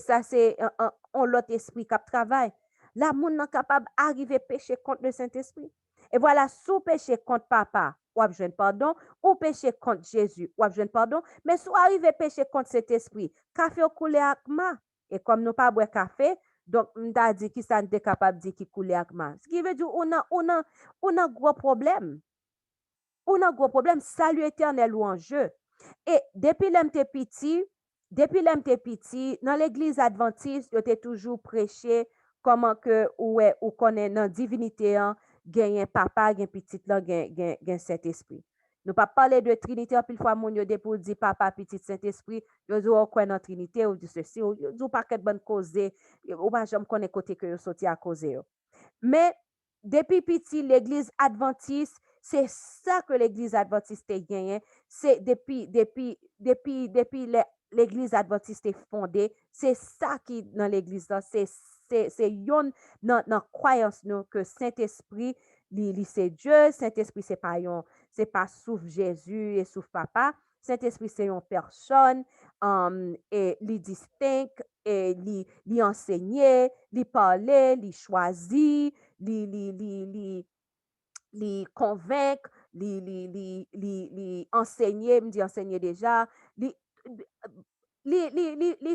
un l'autre esprit qui travaille. Là moun nan capable arriver pécher contre le Saint-Esprit. Et voilà, sous péché contre papa, ou besoin pardon, ou péché contre Jésus, ou besoin pardon, mais sous arrivé péché contre cet esprit, café au coulé avec ma. Et comme nous pas boire café, donc on a dit qui ça n'est capable de dire qui coulé avec ma. Ce qui veut dire on a gros problème. On a gros problème, salut éternel ou en jeu. Et depuis l'MT petit, dans l'église adventiste, je t'ai toujours prêché comment que ou connaît dans divinité gagne papa, gagne petit là, gagne Saint-Esprit. Nous pas parler de Trinité, en pile fois mon yo pour dire papa, petit Saint-Esprit, yo dit on croit dans Trinité ou dit ceci, ou dit pas quelle bonne cause, ou pas jamais connaît côté que yo sorti à causer. Mais depuis petit l'église adventiste, c'est ça que l'église adventiste a gagné, c'est depuis l'église adventiste est fondée, c'est ça qui dans l'église là, c'est yon dans croyance nous que Saint-Esprit c'est Dieu, Saint-Esprit c'est pas sauf Jésus et sauf papa, Saint-Esprit c'est une personne et li distinct et li enseigner, li parler, li choisir, li convaincre, li enseigner, me dit enseigner déjà, li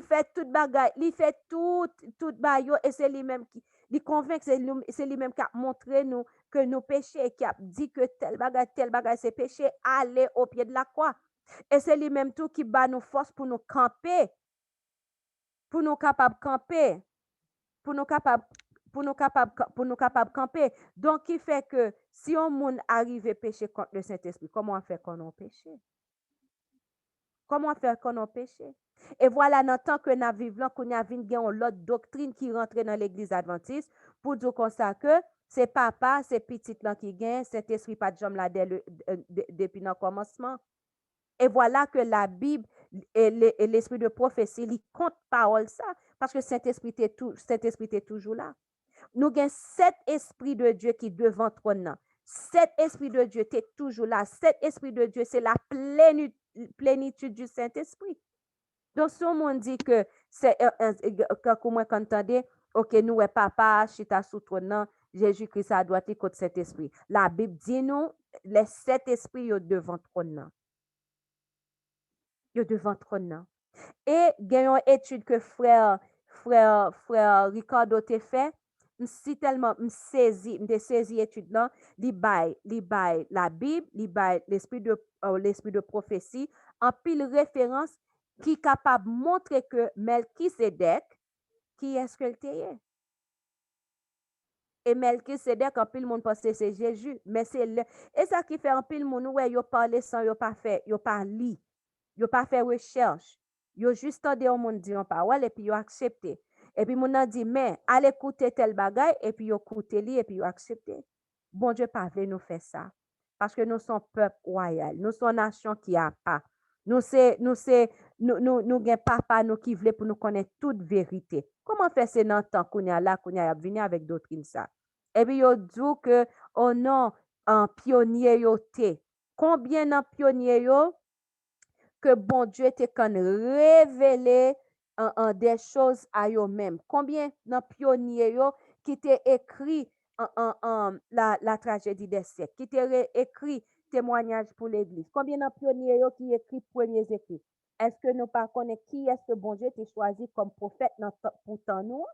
fait tout bagay, li fait tout bayo et c'est lui-même qui li convainc, c'est lui-même qui a montré nous que nous péchés, qui a dit que tel bagay c'est péché, aller au pied de la croix. Et c'est lui-même tout qui bat nous force pour nous camper, pour nous capables camper, pour nous capables camper. Donc qui fait que si on moun arrive pécher contre le Saint-Esprit, comment on fait qu'on a péché? Comment faire qu'on a péché? Et voilà, dans le temps que nous vivons, qu'on a vu l'autre doctrine qui rentre dans l'église adventiste pour dire comme ça que c'est papa, c'est petit là qui gagne, cet esprit pas de jambe là depuis le commencement. Et voilà que la Bible et l'esprit de prophétie, il compte parole ça, parce que Saint-Esprit est toujours là. Nous avons 7 esprits de Dieu qui devant trône. 7 esprits de Dieu est toujours là. 7 esprits de Dieu, c'est la plénitude du Saint-Esprit. Donc, si on dit que c'est quand moi entendez, ok, nous est papa, chita sous trône, Jésus-Christ a droit contre Saint-Esprit. La Bible dit nous, les 7 esprits sont devant trône. Ils sont devant trône. Et il y a une étude que frère Ricardo t'a fait. si tellement saisi étude là, li bay la Bible, li bay l'esprit de prophétie, en pile référence qui capable montrer que Melchisedec, qui est-ce que était? Et Melchisedec, en pile monde pense que c'est Jésus, mais et ça qui fait en pile monde ouais, yo parler sans yo pas fait, yo pas li, yo pas fait recherche. Yo juste tendé au monde dire en parole et puis yo accepté. Et puis mon a dit mais allez écouter tel bagay et puis yo écouter li et puis yo accepté. Bon Dieu pas veut nous faire ça parce que nous sommes peuple royal, nous sommes nation qui a pas. Nous gen papa nous qui veut pour nous connaître toute vérité. Comment faire c'est dans temps qu'on y a là qu'on y a venir avec doctrine ça. Et puis yo dit que oh non en pionnier yo té. Combien de pionniers yo que bon Dieu te quand révélé des choses à eux-mêmes. Combien de pionniers yo qui t'ont écrit la tragédie des siècles, qui t'ont écrit témoignage pour l'Église. Combien de pionniers yo qui écrit premiers écrits. Est-ce que nous pas connaissons qui est-ce que bon Dieu t'a choisi comme prophète pour tant nous?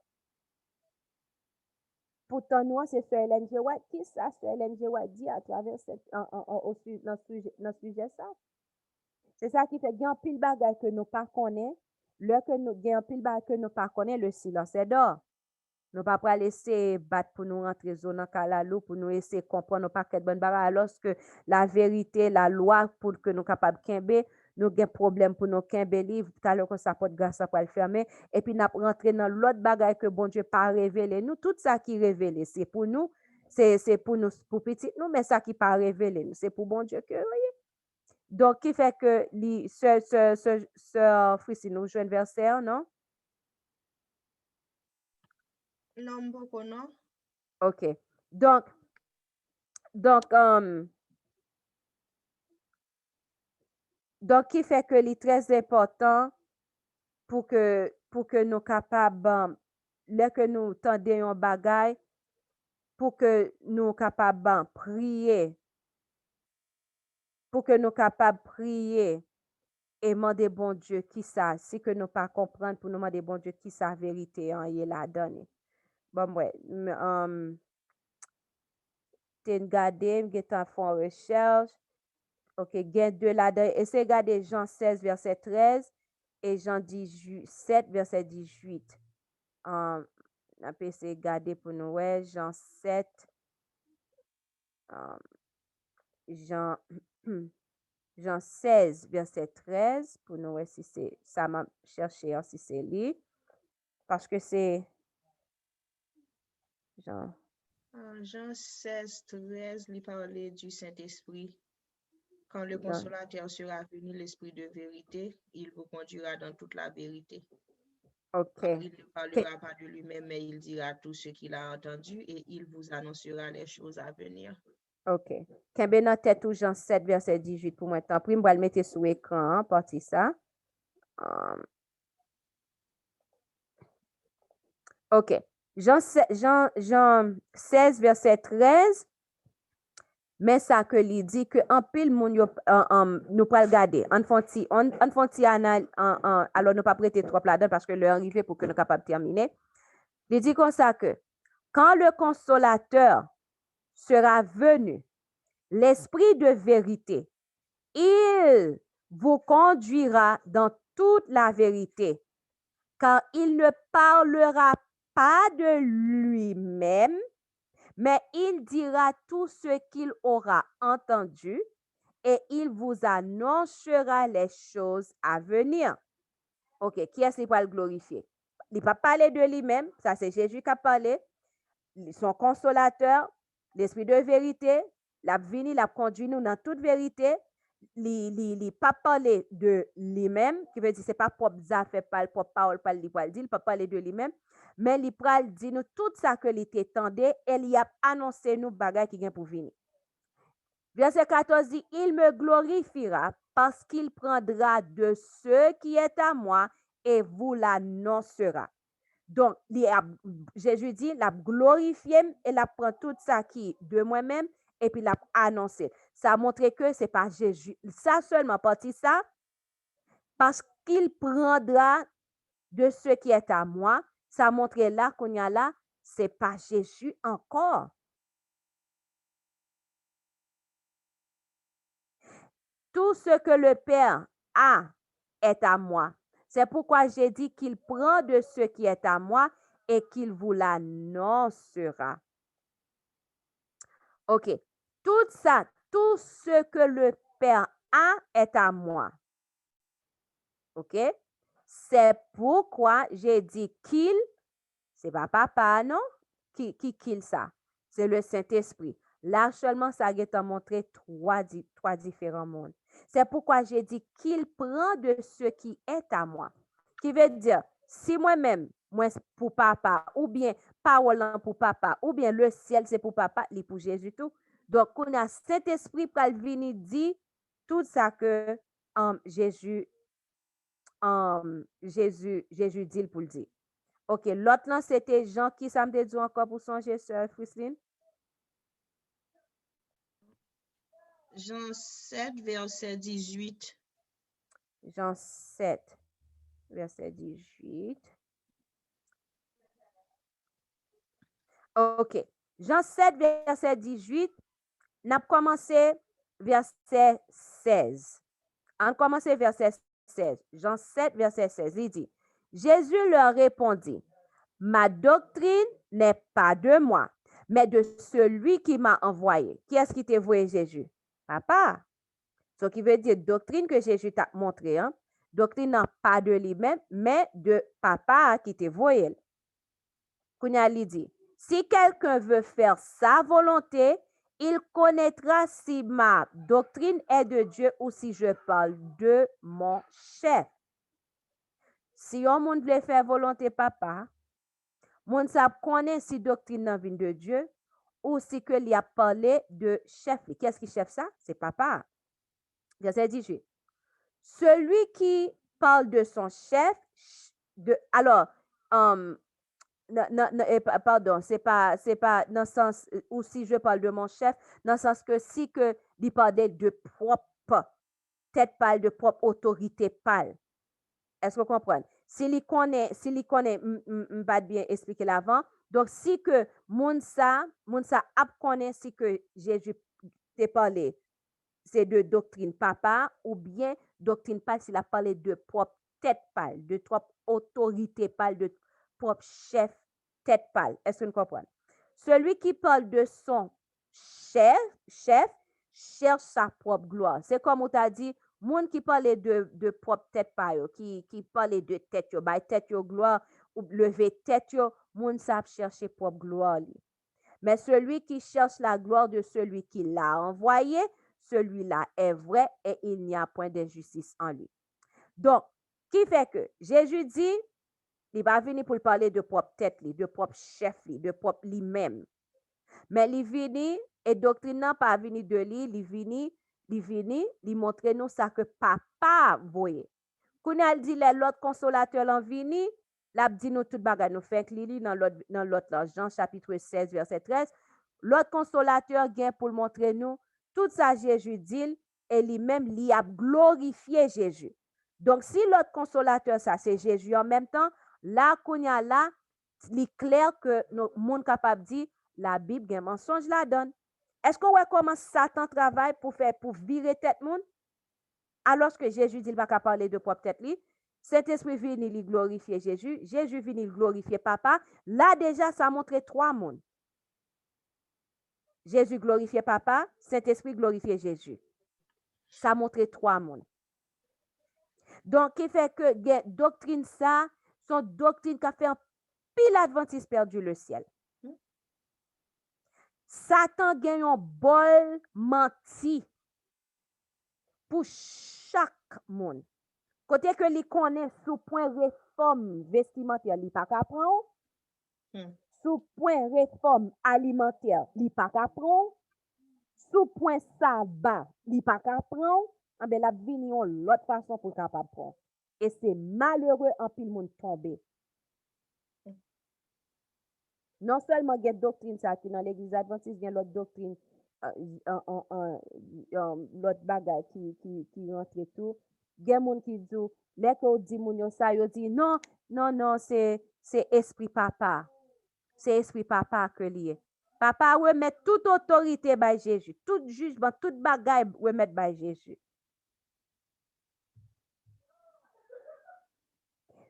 Pourtant, nous, c'est Sœur Hélène G. White. Qui ça, Sœur Hélène G. White dit à travers dans ce sujet ça? C'est ça qui fait qu'il y a un pile bagage que nous pas connaissons. Là que nous gagnons pile bagage que nous pas connaissons, le silence est d'or. Nous pas pas laisser battre pour nous rentrer zone kalalou pour nous essayer comprendre pas quelle bonne bagage alors que la vérité, la loi pour que nous capable kembe, nous gain problème pour nous kembe livre tout à l'heure que ça porte grâce pour le fermer et puis n'a rentrer dans l'autre bagage que bon Dieu pas révélé nous tout ça qui révélé c'est pour nous c'est pour nous pour petit nous mais ça qui pas révélé c'est pour bon Dieu que donc, qui fait que ce Frissi nous joue un verset, non? Non, beaucoup, non. OK. Donc, qui fait que c'est très important pour que nous capables, là que nous tendons un bagay, pour que nous capables prier, et demander bon Dieu qui ça, si que nous pas comprendre pour nous demander bon Dieu qui ça vérité en il a donné. Bon ouais, t'es gardé, t'as fait une recherche. OK, gain de là-dedans. Essayez de regarder Jean 16 verset 13 et Jean 7 verset 18. On peut essayer de garder pour nous ouais, Jean 7 Jean Jean 16, verset 13, pour nous, si c'est ça m'a cherché, si c'est lui, parce que c'est Jean. Jean 16, 13, il parlait du Saint-Esprit. Quand le consolateur sera venu, l'Esprit de vérité, il vous conduira dans toute la vérité. OK. Il ne parlera pas de lui-même, mais il dira tout ce qu'il a entendu et il vous annoncera les choses à venir. OK. Kembe nan tête ou Jean 7, verset 18 pour moi. Tant pis, je vais le mettre sur l'écran, parti ça. OK. Jean 16, verset 13, mais ça que lui dit que en pile moun yo nous pas regarder. On font alors nous pas prêter trop là-dedans parce que l'heure arrivé pour que nous capable terminer. Il dit comme ça que quand le consolateur sera venu, l'esprit de vérité, il vous conduira dans toute la vérité, car il ne parlera pas de lui-même, mais il dira tout ce qu'il aura entendu et il vous annoncera les choses à venir. OK, qui est-ce qui va le glorifier? Il ne va pas parler de lui-même, ça c'est Jésus qui a parlé, son consolateur, l'esprit de vérité, l'a venu, l'a conduit nous dans toute vérité. Il pas parler de lui-même, qui veut dire c'est pas propre affaire, pas propre parole, pas il pas parler de lui-même, mais il pral dit nous tout ça que il t'étendait et il a annoncé nous bagaille qui vient pour venir. Verset 14 dit il me glorifiera parce qu'il prendra de ce qui est à moi et vous l'annoncera. Donc, Jésus dit, la glorifié et la prend tout ça qui de moi-même et puis l'a annoncé. Ça montre que c'est pas Jésus. Ça seulement parti ça parce qu'il prendra de ce qui est à moi. Ça montre là qu'on y a là c'est pas Jésus encore. Tout ce que le Père a est à moi. C'est pourquoi j'ai dit qu'il prend de ce qui est à moi et qu'il vous l'annoncera. OK. Tout ça, tout ce que le Père a est à moi. OK? C'est pourquoi j'ai dit qu'il, c'est pas papa, non? Qui qu'il ça? C'est le Saint-Esprit. Là seulement, ça a montré trois différents mondes. C'est pourquoi j'ai dit qu'il prend de ce qui est à moi. Qui veut dire, si moi-même, moi pour papa, ou bien parole pour papa, ou bien le ciel c'est pour papa, il pour Jésus tout. Donc, on a Saint-Esprit pour venir dire tout ça que Jésus dit pour le dire. OK, l'autre là, c'était Jean qui ça me dit encore pour songer, sœur Friseline? Jean 7, verset 18. Jean 7, verset 18. OK. Jean 7, verset 18, n'a commencé verset 16. On commence verset 16. Jean 7, verset 16. Il dit, Jésus leur répondit, ma doctrine n'est pas de moi, mais de celui qui m'a envoyé. Qui est-ce qui t'a envoyé Jésus? Papa. Ce qui veut dire doctrine que Jésus t'a montré. Hein? Doctrine n'a pas de lui-même, mais de papa qui t'a envoyé. Kounya lui dit, si quelqu'un veut faire sa volonté, il connaîtra si ma doctrine est de Dieu ou si je parle de mon chef. Si on monde veut faire volonté papa, moun sa connaît si doctrine vient de Dieu ou si que il a parlé de chef. Qu'est-ce qui chef ça? C'est papa. Verset 18. Celui qui parle de son chef, alors, pardon, c'est pas dans le sens où si je parle de mon chef, dans le sens que si que il parle de propre tête pâle, de propre autorité pâle. Est-ce que vous comprenez? S'il connaît, pas bien expliquer l'avant. Donc, si que moun sa connaît si que Jésus t'a parlé, c'est de doctrine papa, ou bien doctrine pâle s'il a parlé de propre tête pâle, de propre autorité pâle, de propre chef tête pâle. Est-ce que vous comprenez? Celui qui parle de son chef cherche sa propre gloire. C'est comme on t'a dit, moun qui parlait de propre tête pâle, qui parlait de tête yo, by tête yo gloire, ou lever tête yo, moun sa chercher propre gloire. Mais celui qui cherche la gloire de celui qui l'a envoyé, celui-là est vrai et il n'y a point d'injustice en lui. Donc, qui fait que Jésus dit, il va venir pour parler de propre tête, de propre chef, de propre lui-même. Mais il vient et doctrine n'a pas venu de lui, il vient, il montre nous ça que papa voyait. Quand il dit l'autre consolateur en vini, l'a dit nous tout bagay nous fait lili dans l'autre Jean chapitre 16 verset 13, l'autre consolateur vient pour montrer nous tout ça Jésus dit et lui-même il a glorifié Jésus. Donc si l'autre consolateur ça c'est Jésus en même temps, là kounya là, il est clair que nous monde capable dire la Bible gen mensonge la donne. Est-ce qu'on voit comment Satan travaille pour virer tête monde? Alors que Jésus dit il va parler de propre tête li, Saint-Esprit vient il glorifier Jésus, Jésus vient il glorifier papa. Là déjà ça montre trois mondes. Jésus glorifier papa, Saint-Esprit glorifier Jésus. Ça montre trois mondes. Donc qui fait que doctrine ça, son doctrine qui a fait un pile adventiste perdu le ciel. Satan gagne un bol menti pour chaque monde. Côté que li connaît sous point réforme vestimentaire, li pas qu'à prendre. Sous point réforme alimentaire, li pas qu'à prendre. Sous point sabbat, li pas qu'à prendre. En ben la vini on l'autre façon pour capable prendre. Et c'est malheureux en pile monde tomber. Non seulement il y a doctrine ça qui dans l'église adventiste, il y a l'autre doctrine l'autre bagage qui rentre tout. Il y a monde qui dit les qu'on dit moun yo ça yo dit non c'est esprit papa. c'est esprit papa que lié. Papa remet toute autorité by Jésus, tout jugement, toute bagaille remet by Jésus.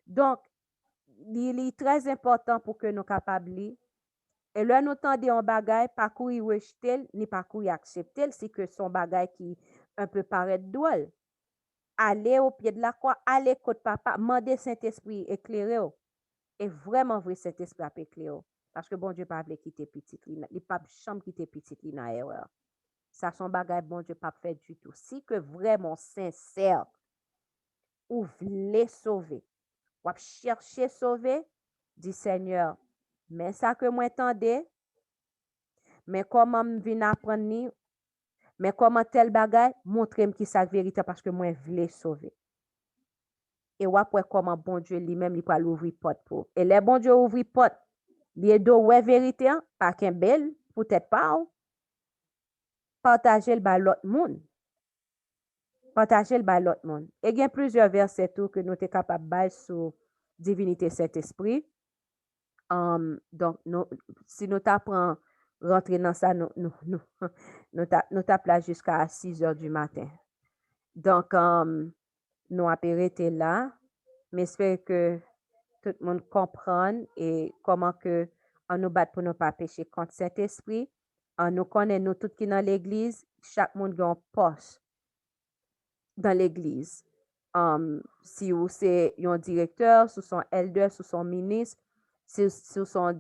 Donc, il est très important pour que nous capables. Et là, nous tendons un bagaille, pas courir rejeter, ni pas courir accepter, c'est que son bagaille qui un peu paraît drôle. Aller au pied de la croix, aller côté papa, demander Saint-Esprit éclairer. Et vraiment vrai Saint-Esprit a éclairer. Parce que bon Dieu pas veut quitter petit, il pas chambre quitter petit dans erreur. Ça son bagaille bon Dieu pas fait du tout. Si que vraiment sincère ou voulez sauver, ou chercher sauver, dit Seigneur, mais ça que moi entendez, mais comment me vinn apprendre ni, mais comment tel bagaille, montrez-moi qui sa vérité parce que moi voulais sauver. Et ou après comment bon Dieu lui-même il peut l'ouvrir porte pour. Et les bon Dieu ouvrir porte, les deux ouais vérité, pas qu'un bel, peut-être pas, partager le ba l'autre monde. Partager le ba l'autre monde. Et il y a plusieurs versets tout que nous sommes capables de sur divinité Saint-Esprit. Donc, si nous t'apprenons rentrer dans ça, nous tapons là jusqu'à 6 heures du matin. Donc, nous avons été là, mais j'espère que tout le monde comprenne et comment que on nous bat pour ne pas pécher contre cet esprit. Nous connaissons nous tout qui dans l'église, chaque monde a un poste dans l'église. Si vous c'est un directeur, sous son elder, sous son ministre, sous son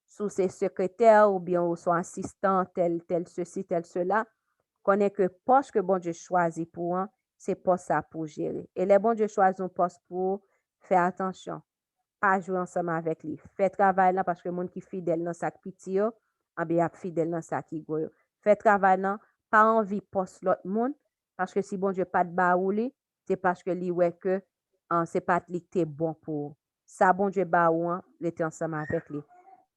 sous ses secrétaires ou bien ou son assistant, tel ceci, tel cela, connaît que poste que bon Dieu choisit pour un, c'est poste ça pour gérer. Et les bon Dieu choisit un poste pour faire attention, pas jouer ensemble avec lui. Fait travail là parce que le monde qui fidèle dans sa petit yo, en bien fidèle dans sa qui go. Fait travail là, pas envie poste l'autre monde parce que si bon Dieu pas de baouli, c'est parce que lui ouais que c'est pas lui qui est bon pour. Ça bon Dieu baou, il était ensemble avec lui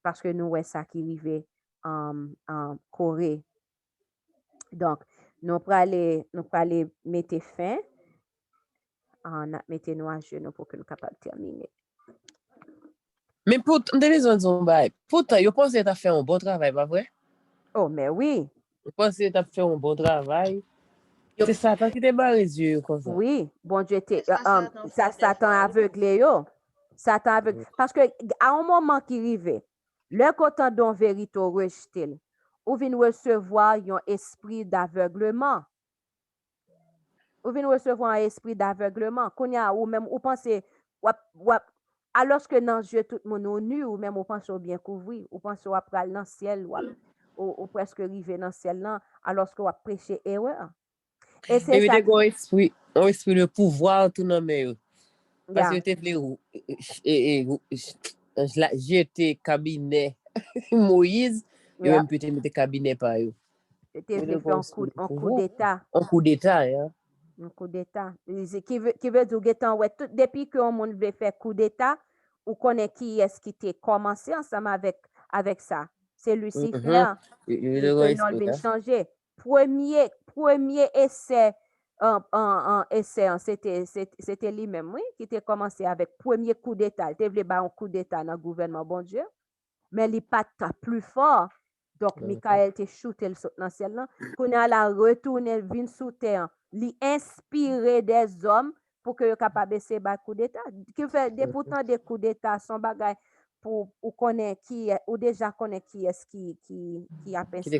parce que nous ouais ça qui arrivait en Corée. Donc, nous pour aller mettre fin, mettre nous à genoux pour que nous capables de terminer. Mais pour des raisons pourtant, je pense que tu as fait un bon travail, pas vrai? Oh, mais oui. Je pense que tu as fait un bon travail. C'est Satan qui t'a barré les yeux comme ça. Oui, bon Dieu, Satan aveuglé yo. Satan aveuglé. Parce que à un moment qui arrive, le côté don vérité rejeté, ou vient recevoir un esprit d'aveuglement. Ou vient recevoir un esprit d'aveuglement. Ou même, ou pensez, alors que dans Dieu tout le monde nu, ou même, ou pense au bien couvrir, ou pense au après dans le ciel, ou presque arriver dans le ciel, là, alors que vous prêchez erreur. Et c'est ça. Un esprit de pouvoir tout dans mes parce que j'étais cabinet Moïse, et même peut-être mettre cabinet par eux. C'était fait un coup d'état. Un coup d'état, hein. Un coup d'état. Qui veut dire que depuis que on veut faire coup d'état, on connaît qui est-ce qui t'a commencé ensemble avec ça. C'est Lucifer. Que nous vient changer. Premier essai, c'était lui-même, oui, qui t'a commencé avec premier coup d'état. Il voulait un coup d'état dans le gouvernement, bon Dieu. Mais il pas plus fort. Donc, Michael te shooté dans le ciel. Qu'on a la retourné, vin sous terre, li inspiré des hommes pour que soient capables de faire un coup d'état. Qui fait pourtant des coups d'état, son bagage pour connaître qui est, ou déjà connaître qui est qui a inspiré.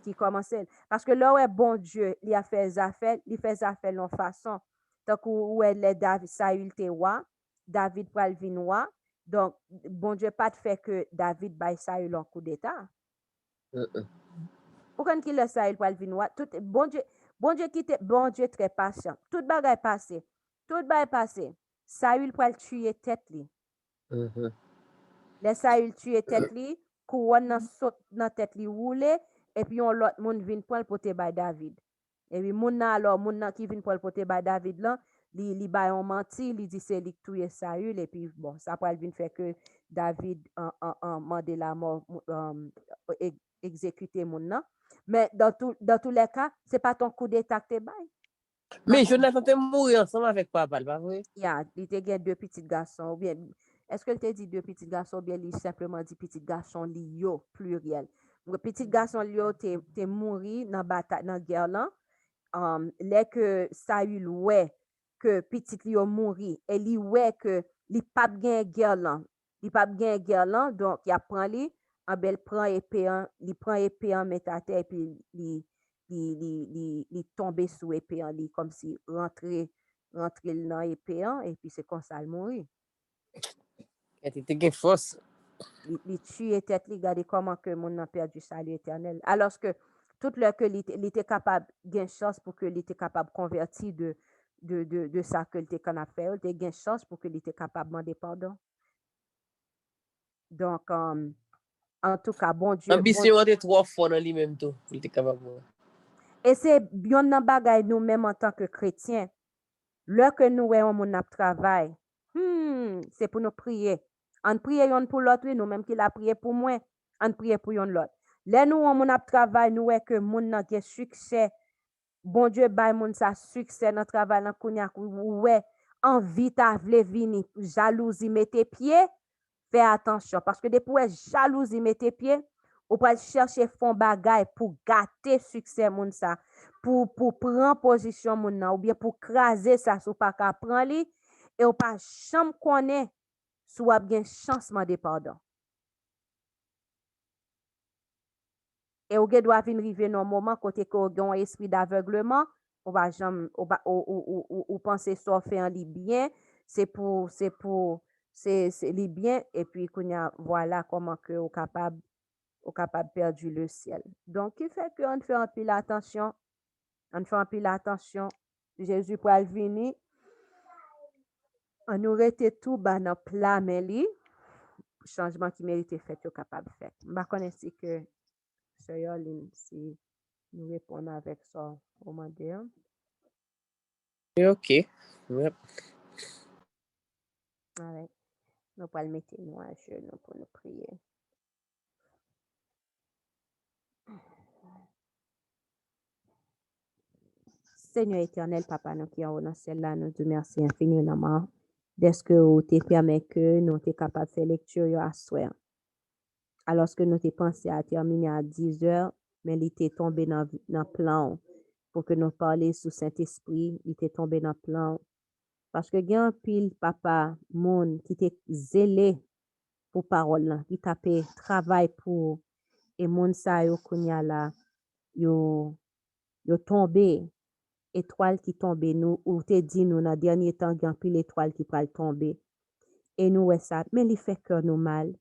Qui commence. Parce que là où est bon Dieu, il a fait des affaires, il fait des affaires de façon. Donc, où est les David, Saül te roi, David pral vin roi. Donc, bon Dieu pas de fait que David baille Saül en coup d'état. Pourquoi qu'il laisse Saül pral vin roi? Tout bon Dieu qui était bon Dieu très patient. Tout bagaille passé. Saül pral tuer tête li. Les Saül tuer tête li, couronne nan saute dans tête li roulé et puis on l'autre monde vinn prendre pour te bailler David. Et puis moun nan qui vinn pour te bailler David là, li bay on menti, li dit c'est li tuer Saül et puis bon, ça pral vinn faire que David mandé la mort exécuter moun nan. Mais dans tous les cas, c'est pas ton coup d'état que te baille. Mais Jonathan te mourir ensemble avec papa, pas vrai? Il était deux petits garçons ou bien Est-ce qu'elle t'a dit deux petits garçons, bien, il simplement dit petit garçon li yo, pluriel. Le petit garçon li yo, t'es mouri dans bataille, dans guerre là. Les que Saül ouais que petit li yo mouri, et li ouais que li pas gen guerre là. Li pas gen guerre là, donc il prend li, en bel prend épée, li prend épée en met à terre, puis li tombe sous épée, li comme si rentrer dans épée, et puis c'est comme ça le mourir. Elle était une force. Li tue tête li, gade comment que moun nan perdu salut éternel. Alors que tout le que li était capable gain chance pour que li était capable convertir de ça que li était qu'on a fait, il était gain chance pour que li était capable demander pardon. Donc en tout cas bon Dieu Ambition était trois fois dans lui-même tout. Il était capable. et c'est bien nan bagay nous même en tant que chrétiens. Là que nous voyons mon travail, c'est pour nous prier. On prie yon pour l'autre, nous même qui l'a prié pour moi, on prie pour yon l'autre. Là nous on mon travail, nous voyons que mon nan gen succès. Bon Dieu bay moun sa succès dans travail dans kounya ouais, envie ta vle vini, jalousie mette pied, fais attention parce que depuis jalousie mette pied, ou pas chercher fond bagay pour gâter succès moun sa, pour prendre position moun nan ou bien pour craser ça sou pas ka prend li et ou pas cham connaît sou ap gen chancement de pardon. Et ou doit venir arriver dans un moment côté que ou un esprit d'aveuglement, ou va jamais ou penser ça fait en li bien, c'est li bien et puis voilà comment que ou capable perdre le ciel. Donc qui fait qu'on fait un pile attention, Jésus pour venir on nous rete tout bas dans plat mais li changement qui mérite fait yo capable faire. M'pa connait si que Sœur si nous répondons avec ça, comment dire? OK. Yep. Ouais. Nous allons mettre nous à genoux pour nous prier. Seigneur éternel, Papa, nous qui sommes dans celle-là, nous te remercions infiniment d'est-ce que vous te permet que nous sommes capables de faire lecture à soir. Alors que nous te pensé à terminer à 10 heures, mais il était tombé dans le plan pour que nous parlions sous Saint-Esprit, il était tombé dans le plan. Parce que il y a un pile, papa, monde qui était zélé pour parole, qui tapait travail pour, et monde sa yo kounya la, yo tombé, étoile qui tombe, nous, ou te dit nous, dans dernier temps, il y a un pile étoile qui peut tomber. Et nous, ouais ça, mais il fait cœur nous mal.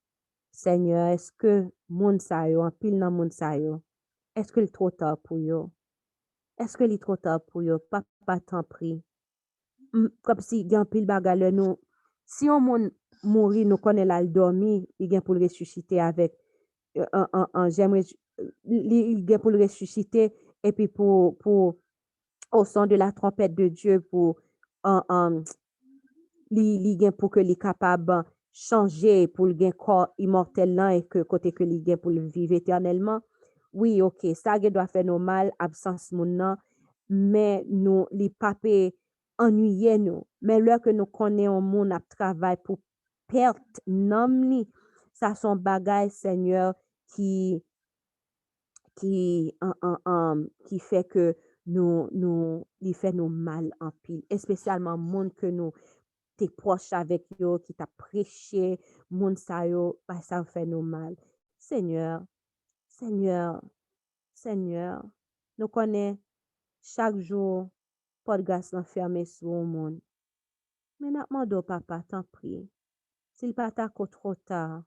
Seigneur, est-ce que monde sa yo, un pile dans monde sa yo, est-ce que il est trop tard pour yo? Est-ce que il est trop tard pour yo? Papa, t'en prie. Comme si il y a un pile bagarre, nous, si on mourit, nous connaissons la dormi, il y a pour le ressusciter avec j'aimerais il y a pour le ressusciter et puis pour au son de la trompette de Dieu pour li gen pour que li capable changer pour le corps immortel là et que côté que li gen pour le vivre éternellement. Oui, OK, ça doit faire nous mal absence moun nan, mais nous li papé ennuyer nous, mais là que nous connaissons moun ap travail pour perte nom li, ça son bagay Seigneur qui fait que il fait nous mal en pile, spécialement monde que nous t'es proche avec yo, qui t'a prêché, monde sa yo, ça fait nous mal. Seigneur, nous connaissons chaque jour, podcast l'enfermé sur le monde. Mais n'a demandé papa, t'en prie, s'il pas ta trop tard,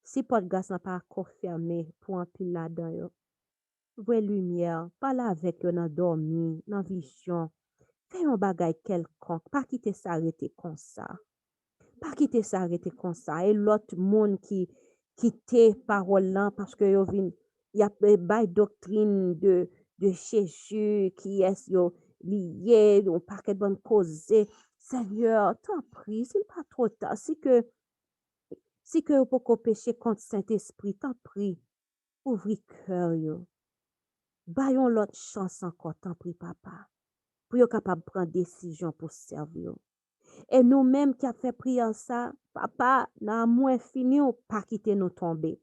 si podcast n'a pas confirmé pour un pile là-dedans yo, voie lumière, parle avec eux dans dormi, dans vision. Fais un bagay quelconque, pas quitter s'arrêter comme ça. Pas quitter s'arrêter comme ça. Et l'autre monde qui quitte parole là parce que y a une doctrine de Jésus qui est lié, on paquet de bonnes causes. Seigneur, t'en prie, s'il pas trop tard, si que vous pouvez pécher contre Saint-Esprit, t'en prie, ouvri cœur yo. Bayon l'autre chance encore, t'en prie, papa, pour être capable de prendre décision pour servir. Et nous-mêmes qui a fait prière ça, papa, dans moins fini ou pas quitter nous tomber.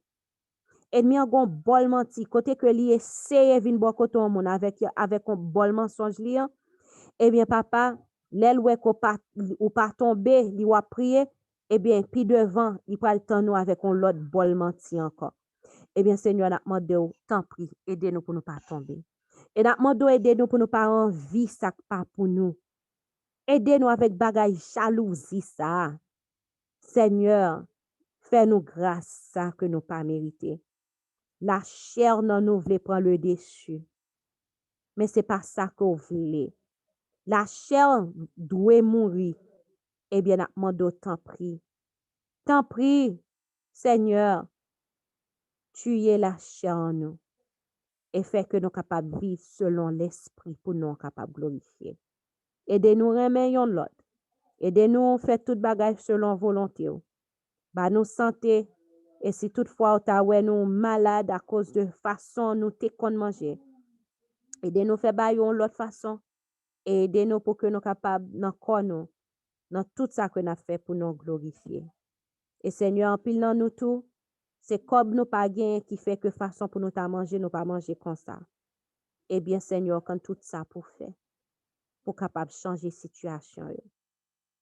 Ennemi a gon bol menti, côté que li essaye vin bo koto moun avec un bol mensonge li, eh bien papa, l'el ouais ou pas tomber, li wa prier, eh bien puis devant, il pral tan nous avec un l'autre bol menti encore. Eh bien Seigneur, n'a demandé ou tant prie, aidez-nous pour nous pas tomber. Et n'a demandé aidez-nous pour nous pas envie ça pas pour nous. Aidez-nous avec bagay jalousie ça. Seigneur, fais-nous grâce ça que nous pas mérité. La chair non nous voulait prendre le dessus. Mais c'est pas ça qu'on voulait. La chair doit mourir. Eh bien, n'a demandé tant prie. Tant prie, Seigneur, tuez la chair en nous et fait que nous capables de vivre selon l'esprit pour nous capables de glorifier. Aidez-nous remercions l'autre. Aidez-nous faire toute bagage selon volonté. Bah nous santé et si toutefois nous malades à cause de façon nous te qu'on manger. Aidez-nous faire bailler l'autre façon et aidez-nous pour que nous capables dans corps nous dans tout ça que nous fait pour nous glorifier. Et Seigneur, en pile dans nous tout, c'est comme nous pas gain qui fait que façon pour nous ta manger, nous pas manger comme ça. Eh bien Seigneur, quand tout ça pour faire pour capable changer situation.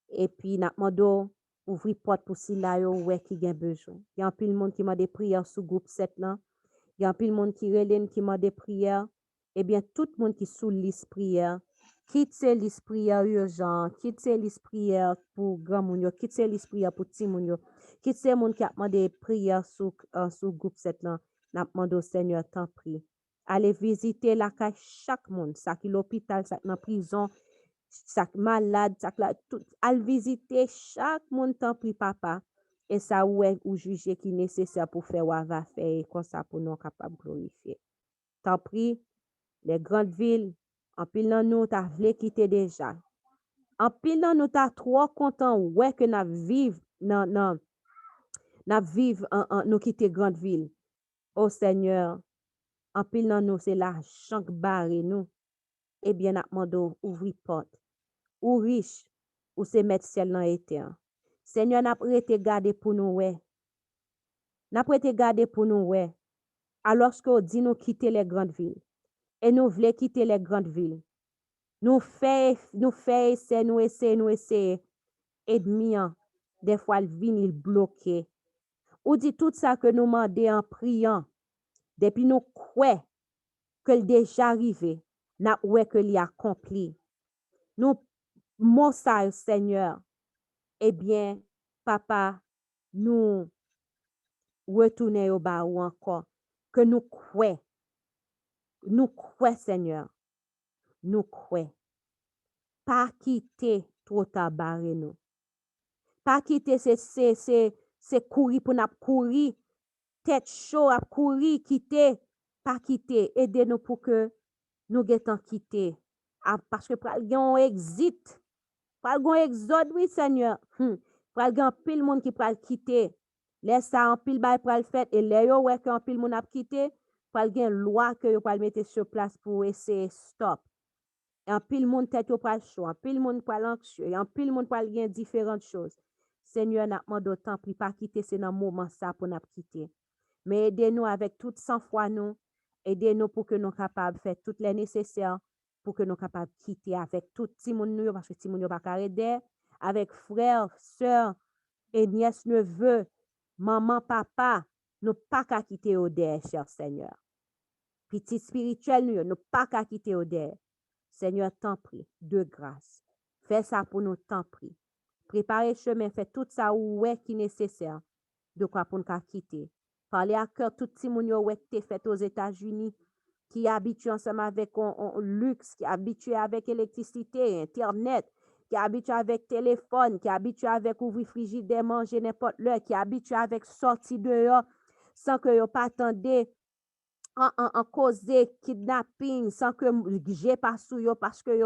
Et puis n'a demandé ouvrir porte pour si là yo ouais qui gain besoin. Il y a un pile monde qui m'a des prières sous groupe 7 là. Il y a un pile monde qui relève qui m'a des prières. Eh bien tout le monde qui sous liste prière, quitte liste prière urgent, quitte liste prière pour grand moun yo, quitte liste prière pour petit moun yo, quitte monde qui a demandé prière sous groupe 7 là. N'a demandé au Seigneur t'en prie. Allez visiter la caille chaque monde, ça qui l'hôpital, ça dans prison, chaque malade, chaque là, tout, al visiter chaque monde t'en prie papa. Et ça ouais ou juger qui nécessaire pour faire ou va faire comme ça pour nous capable glorifier. T'en prie, les grandes villes, en pile dans nous t'as voulu quitter déjà. En pile dans nous t'as trop content ouais que n'a vivre non n'a vivre nous quitter grande ville. Oh Seigneur, en pile dans nous c'est l'argent qui barre nous. Eh bien n'a demandé ouvrir porte. Ou riche, ou se mettre ciel dans l'éther. Seigneur, n'a pas été gardé pour nous, ouais. N'a pas été gardé pour nous, ouais. Alors que dit nous quitter les grandes villes. Et nous voulons quitter les grandes villes. Nous essayer, nous essayer. Ennemi, des fois, il vient, il bloqué. Ou dit tout ça que nous demandons en priant. Depuis nous croyons que le déjà arrivé, n'a ouais que l'y accompli. Nous, mon Seigneur, eh bien, papa, nous retournons au bas ou encore, que nous croyons, Seigneur, nous croyons, pas quitter trop tard barré nous, pas quitter c'est courir pour nous courir, tête chaud à courir, quitter, pas quitter, aidez-nous pour que nous guettons quitter, parce que pral gen exit, pral gen exode, oui, Seigneur, pral gen pile monde qui pral quitter. Laisse ça en pile bay pral fait et les yo ouais qu'en pile monde a quitté, pral gen loi que yo pral mettre sur place pour essayer stop. Et en pile monde tête yo pral chaud, en pile monde pral anxieux, et en pile monde pral gen différentes choses. Seigneur n'a demandé autant puis pas quitter c'est dans moment ça pour n'a quitter. Mais aidez-nous avec toute sang-froid nous, aidez-nous pour que nous capables faire toutes les nécessaires pour que nous capables quitter avec tout petit monde nous parce que petit monde yo pas aider, avec frères, sœurs et nièces, neveux, maman, papa, nous pas qu'à quitter au der, cher Seigneur. Petit spirituel, nous pas qu'à quitter au der. Seigneur, t'en prie, de grâce. Fais ça pour nous, t'en prie. Préparez chemin, fais tout ça ouais qui est nécessaire. De quoi pour nous quitter. Parlez à cœur tout petit monde ouais qui fait aux États-Unis, qui est habitué ensemble avec un luxe, qui est habitué avec l'électricité, Internet, qui est habitué avec téléphone, qui est habitué avec ouvrir frigidaire, manger n'importe l'heure, qui est habitué avec sortir dehors sans que yo pas attendez en causer kidnapping, sans que j'ai pas sous yo parce que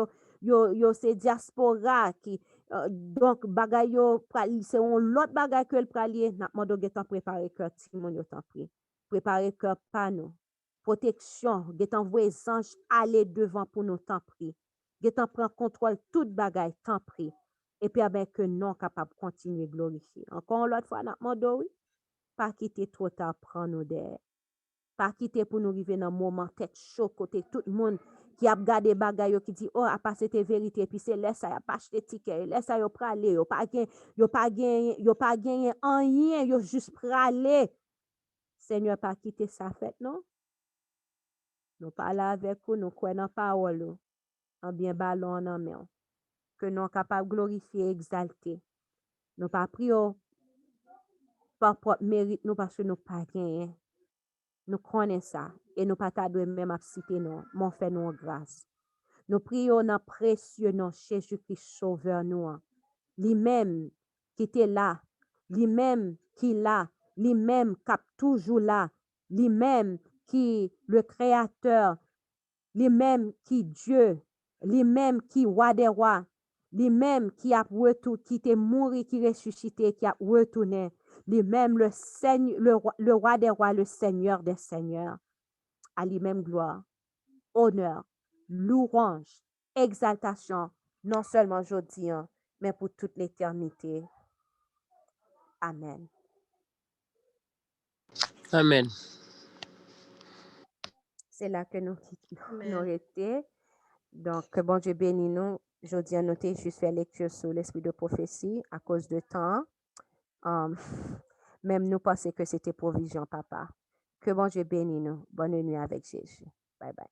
yo c'est diaspora qui donc bagay yo c'est on l'autre bagay que le pralier n'a mando getan préparer cœur ti mon yo t'en prie. Préparer cœur pas nous. Protection, getan envoyer ange aller devant pour nous t'en prie. Getan prend contrôle toute bagay t'en prie. et puis avec que non capable de continuer à glorifier. Encore l'autre fois, nous demandons, oui, pas quitter trop tard, prendre nos derrière. Pas quitter pour nous arriver dans un moment tête chaud, côté tout le monde qui a gardé bagay qui dit, oh, a passé tes vérités, puis c'est laisse ça, a pas acheté ticket, laisse ça, yo pralé, yo pas gagné rien, yo juste pralé. Seigneur, pas quitter ça fait, non? Nous parlons avec vous, nous croyons dans parole, en bien ballon en main, que nous sommes capables de glorifier, exalter. Nous pas prions par propre mérite, nous parce que nous pas gagné. Nous connaissons ça, et nous pas t'adouer même à citer nous, mon fait nous grâce. Nous prions dans précieux nom Jésus-Christ sauveur nous. Lui-même qui était là, lui-même qui là, lui-même qui est toujours là, lui-même qui le créateur, lui-même qui Dieu, lui-même qui roi des rois, lui-même qui a retourné, qui était mort, qui ressuscité, qui a retourné, lui-même le Seigneur, le roi des rois, le Seigneur des seigneurs, à lui-même gloire, honneur, louange, exaltation, non seulement aujourd'hui, mais pour toute l'éternité. Amen. Amen. C'est là que nous Amen. été. Donc, que bon Dieu bénisse nous. Aujourd'hui, à noter, juste faire lecture sur l'esprit de prophétie à cause de temps. Même nous penser que c'était provision, papa. Que bon Dieu bénisse nous. Bonne nuit avec Jésus. Bye bye.